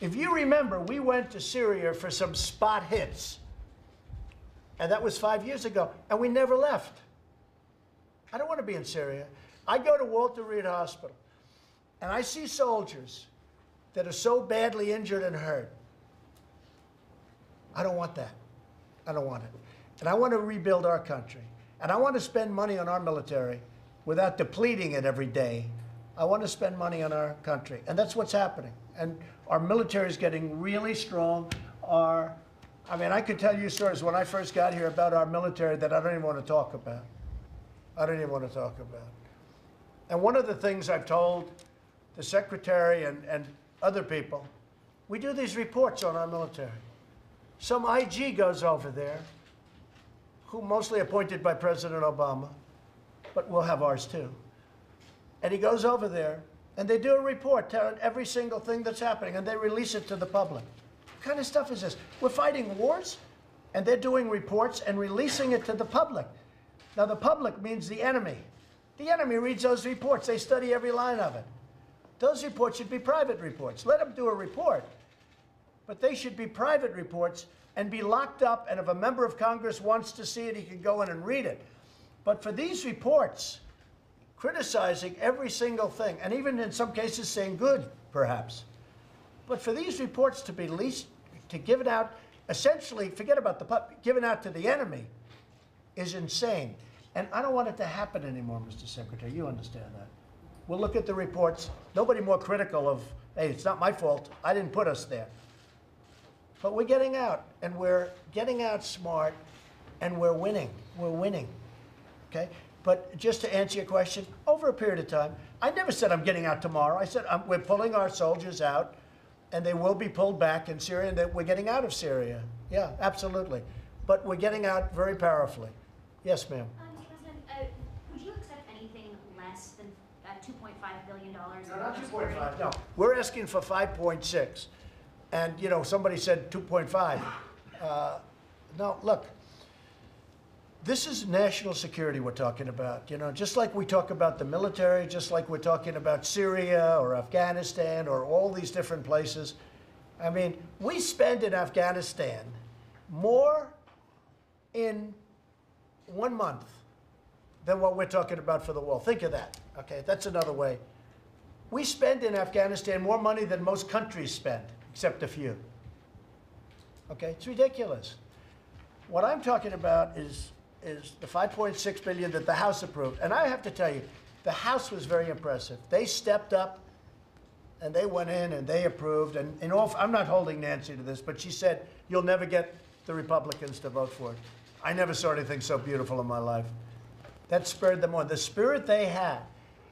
If you remember, we went to Syria for some spot hits, and that was 5 years ago, and we never left. I don't want to be in Syria. I go to Walter Reed Hospital, and I see soldiers that are so badly injured and hurt. I don't want that. I don't want it. And I want to rebuild our country. And I want to spend money on our military without depleting it every day. I want to spend money on our country. And that's what's happening. And our military is getting really strong. I mean, I could tell you stories when I first got here about our military that I don't even want to talk about. I don't even want to talk about. And one of the things I've told the secretary and other people, we do these reports on our military. Some IG goes over there, who mostly appointed by President Obama, but we'll have ours too. And he goes over there, and they do a report telling every single thing that's happening, and they release it to the public. What kind of stuff is this? We're fighting wars, and they're doing reports and releasing it to the public. Now, the public means the enemy. The enemy reads those reports. They study every line of it. Those reports should be private reports. Let them do a report. But they should be private reports and be locked up, and if a member of Congress wants to see it, he can go in and read it. But for these reports, criticizing every single thing, and even in some cases saying good, perhaps, but for these reports to be released, to give it out, essentially, forget about the public, given out to the enemy, is insane. And I don't want it to happen anymore, Mr. Secretary. You understand that. We'll look at the reports. Nobody more critical of, hey, it's not my fault. I didn't put us there. But we're getting out, and we're getting out smart, and we're winning. We're winning, okay? But just to answer your question, over a period of time, I never said I'm getting out tomorrow. I said we're pulling our soldiers out, and they will be pulled back in Syria, and that we're getting out of Syria. Yeah, absolutely. But we're getting out very powerfully. Yes, ma'am. President, would you accept anything less than $2.5 billion? No, not 2.5, no. We're asking for 5.6. And, you know, somebody said 2.5. No, look, this is national security we're talking about. You know, just like we talk about the military, just like we're talking about Syria or Afghanistan or all these different places. I mean, we spend in Afghanistan more in 1 month than what we're talking about for the wall. Think of that, okay? That's another way. We spend in Afghanistan more money than most countries spend, except a few. Okay, it's ridiculous. What I'm talking about is the $5.6 billion that the House approved. And I have to tell you, the House was very impressive. They stepped up, and they went in, and they approved. And in all, I'm not holding Nancy to this, but she said, you'll never get the Republicans to vote for it. I never saw anything so beautiful in my life. That spurred them on. The spirit they had.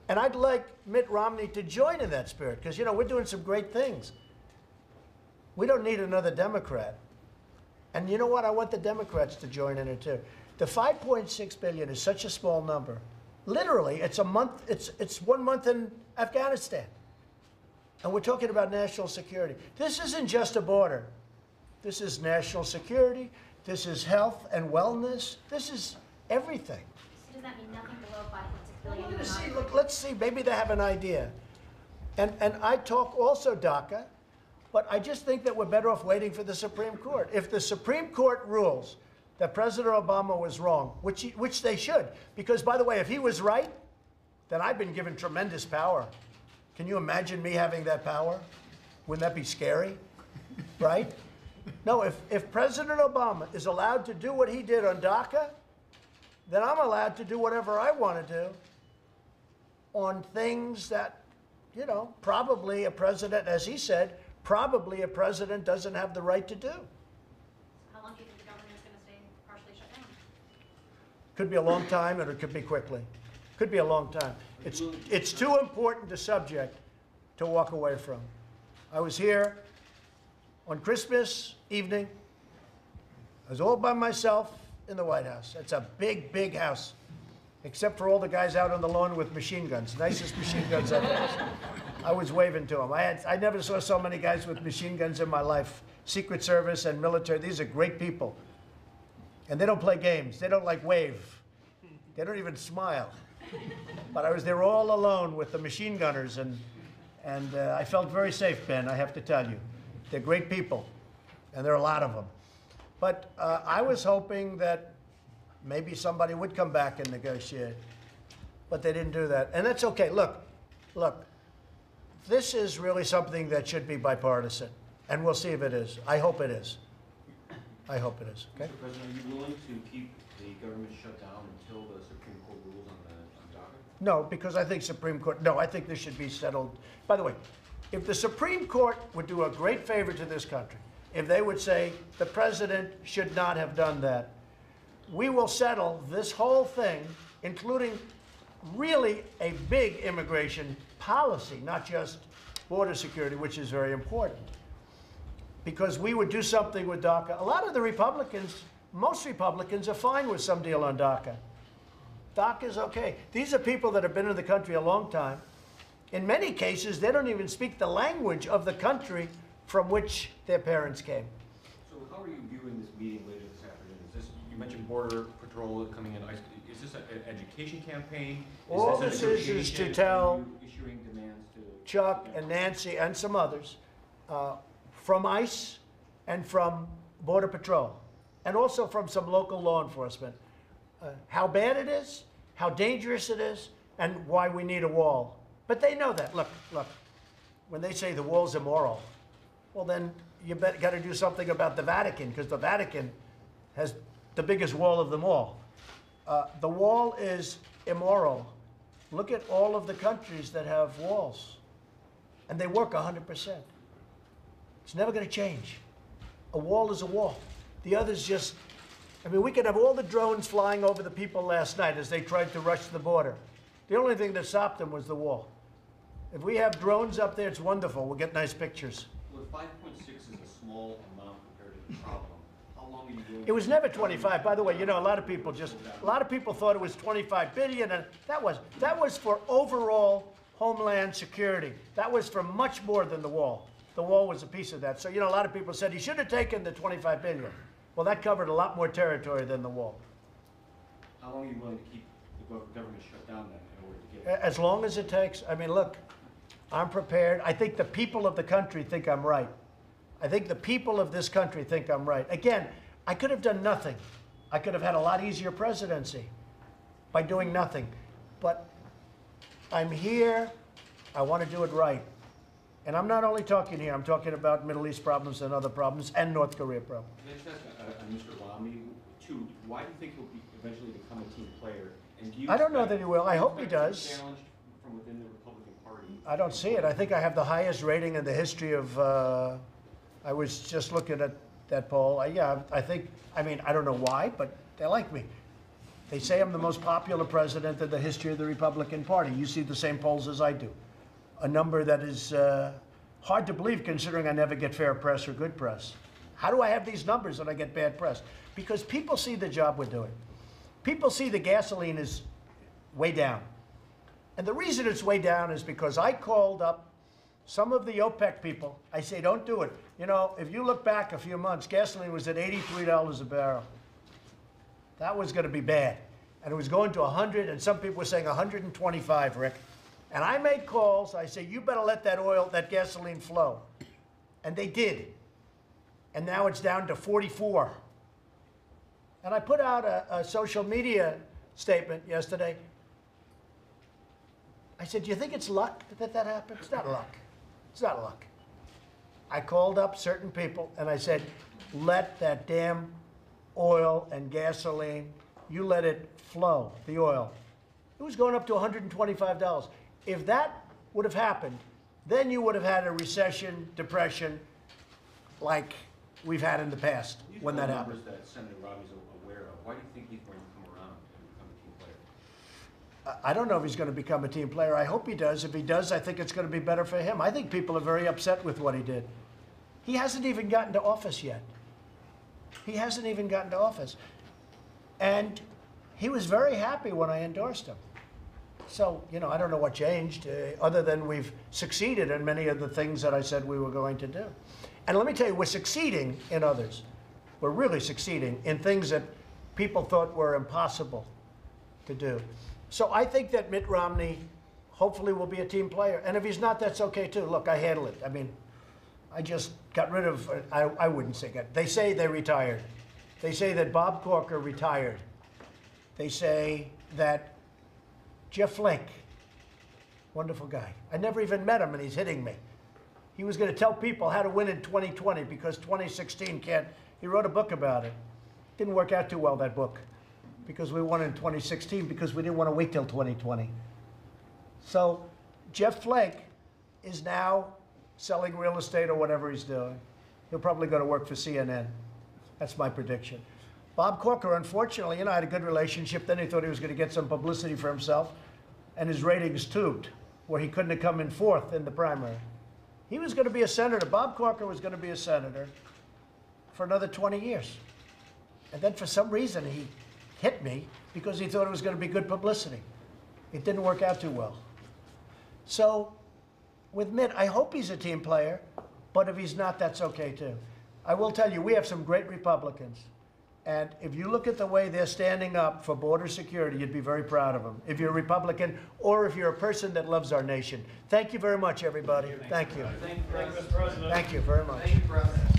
And I'd like Mitt Romney to join in that spirit because, you know, we're doing some great things. We don't need another Democrat. And you know what? I want the Democrats to join in it too. The 5.6 billion is such a small number. Literally, it's a month. It's 1 month in Afghanistan. And we're talking about national security. This isn't just a border. This is national security. This is health and wellness. This is everything. So does that mean nothing below 5.6 billion? Well, let's see. Look, let's see. Maybe they have an idea. And I talk also DACA, but I just think that we're better off waiting for the Supreme Court. If the Supreme Court rules that President Obama was wrong, which they should, because, by the way, if he was right, then I've been given tremendous power. Can you imagine me having that power? Wouldn't that be scary? Right? No, if President Obama is allowed to do what he did on DACA, then I'm allowed to do whatever I want to do on things that, you know, probably a president, as he said, probably a president doesn't have the right to do. How long do you think the government is going to stay partially shut down? Could be a long time, or it could be quickly. Could be a long time. It's too important a subject to walk away from. I was here on Christmas evening. I was all by myself in the White House. It's a big, big house, except for all the guys out on the lawn with machine guns, nicest machine guns I've ever seen. I was waving to them. I never saw so many guys with machine guns in my life. Secret Service and military, these are great people. And they don't play games. They don't like wave. They don't even smile. But I was there all alone with the machine gunners, and I felt very safe, Ben, I have to tell you. They're great people, and there are a lot of them. But I was hoping that maybe somebody would come back and negotiate, but they didn't do that. And that's okay. Look, this is really something that should be bipartisan, and we'll see if it is. I hope it is. I hope it is. Okay? Mr. President, are you willing to keep the government shut down until the Supreme Court rules on DACA? No, because I think Supreme Court, no, I think this should be settled. By the way, if the Supreme Court would do a great favor to this country, if they would say the president should not have done that, we will settle this whole thing, including really a big immigration policy, not just border security, which is very important. Because we would do something with DACA. A lot of the Republicans, most Republicans, are fine with some deal on DACA. DACA is okay. These are people that have been in the country a long time. In many cases, they don't even speak the language of the country from which their parents came. So how are you viewing this meeting later this afternoon? Is this, you mentioned Border Patrol coming in. Is this an education campaign? All this is to tell issuing demands to Chuck and Nancy and some others from ICE and from Border Patrol, and also from some local law enforcement, how bad it is, how dangerous it is, and why we need a wall. But they know that. Look, when they say the wall's immoral, well then you got to do something about the Vatican, because the Vatican has the biggest wall of them all. The wall is immoral. Look at all of the countries that have walls, and they work 100%. It's never going to change. A wall is a wall. The others just, I mean, we could have all the drones flying over the people last night as they tried to rush the border. The only thing that stopped them was the wall. If we have drones up there, it's wonderful. We'll get nice pictures. Well, 5.6 is a small amount compared to the problem. How long are you doing? It was never 25. By the way, you know, a lot of people thought it was 25 billion, and that was for overall Homeland security. That was for much more than the wall. The wall was a piece of that. So, you know, a lot of people said he should have taken the 25 billion. Well, that covered a lot more territory than the wall. How long are you willing to keep the government shut down then in order to get it? As long as it takes. I mean, look, I'm prepared. I think the people of the country think I'm right. I think the people of this country think I'm right. Again, I could have done nothing. I could have had a lot easier presidency by doing nothing. But I'm here. I want to do it right. And I'm not only talking here. I'm talking about Middle East problems and other problems and North Korea problems. Can I just ask Mr. Romney, too, why do you think he'll eventually become a team player? And do you I don't know that he will. I hope he does. Challenged from within the Republican Party? I don't see it. I think I have the highest rating in the history of, I was just looking at that poll. Yeah, I think, I mean, I don't know why, but they like me. They say I'm the most popular president in the history of the Republican Party. You see the same polls as I do. A number that is hard to believe considering I never get fair press or good press. How do I have these numbers and I get bad press? Because people see the job we're doing. People see the gasoline is way down. And the reason it's way down is because I called up some of the OPEC people. I say, don't do it. You know, if you look back a few months, gasoline was at $83 a barrel. That was going to be bad. And it was going to 100, and some people were saying 125, Rick. And I made calls. I say, you better let that gasoline flow. And they did. And now it's down to 44. And I put out a social media statement yesterday. I said, do you think it's luck that that happened? It's not luck. It's not luck. I called up certain people and I said, let that damn oil and gasoline, you let it flow, the oil. It was going up to $125. If that would have happened, then you would have had a recession, depression, like we've had in the past when that happened. These numbers that Senator Romney's aware of, why do you think he's going to come around and become a team player? I don't know if he's going to become a team player. I hope he does. If he does, I think it's going to be better for him. I think people are very upset with what he did. He hasn't even gotten to office yet. He hasn't even gotten to office. And he was very happy when I endorsed him. So, you know, I don't know what changed, other than we've succeeded in many of the things that I said we were going to do. And let me tell you, we're succeeding in others. We're really succeeding in things that people thought were impossible to do. So I think that Mitt Romney hopefully will be a team player. And if he's not, that's okay too. Look, I handle it. I mean, I just got rid of, I wouldn't say that. They say they retired. They say that Bob Corker retired. They say that Jeff Flake, wonderful guy. I never even met him and he's hitting me. He was going to tell people how to win in 2020 because 2016 can't. He wrote a book about it. Didn't work out too well, that book, because we won in 2016 because we didn't want to wait till 2020. So Jeff Flake is now selling real estate or whatever he's doing. He'll probably go to work for CNN. That's my prediction. Bob Corker, unfortunately, you know, I had a good relationship. Then he thought he was going to get some publicity for himself, and his ratings tubed, where he couldn't have come in fourth in the primary. He was going to be a senator. Bob Corker was going to be a senator for another 20 years. And then for some reason, he hit me because he thought it was going to be good publicity. It didn't work out too well. So with Mitt, I hope he's a team player, but if he's not, that's okay too. I will tell you, we have some great Republicans. And if you look at the way they're standing up for border security, you'd be very proud of them. If you're a Republican or if you're a person that loves our nation. Thank you very much, everybody. Thank you. Thank you, Mr. President. Thank you very much. Thank you, President.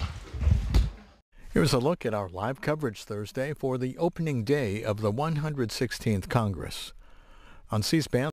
Here's a look at our live coverage Thursday for the opening day of the 116th Congress. On C-SPAN,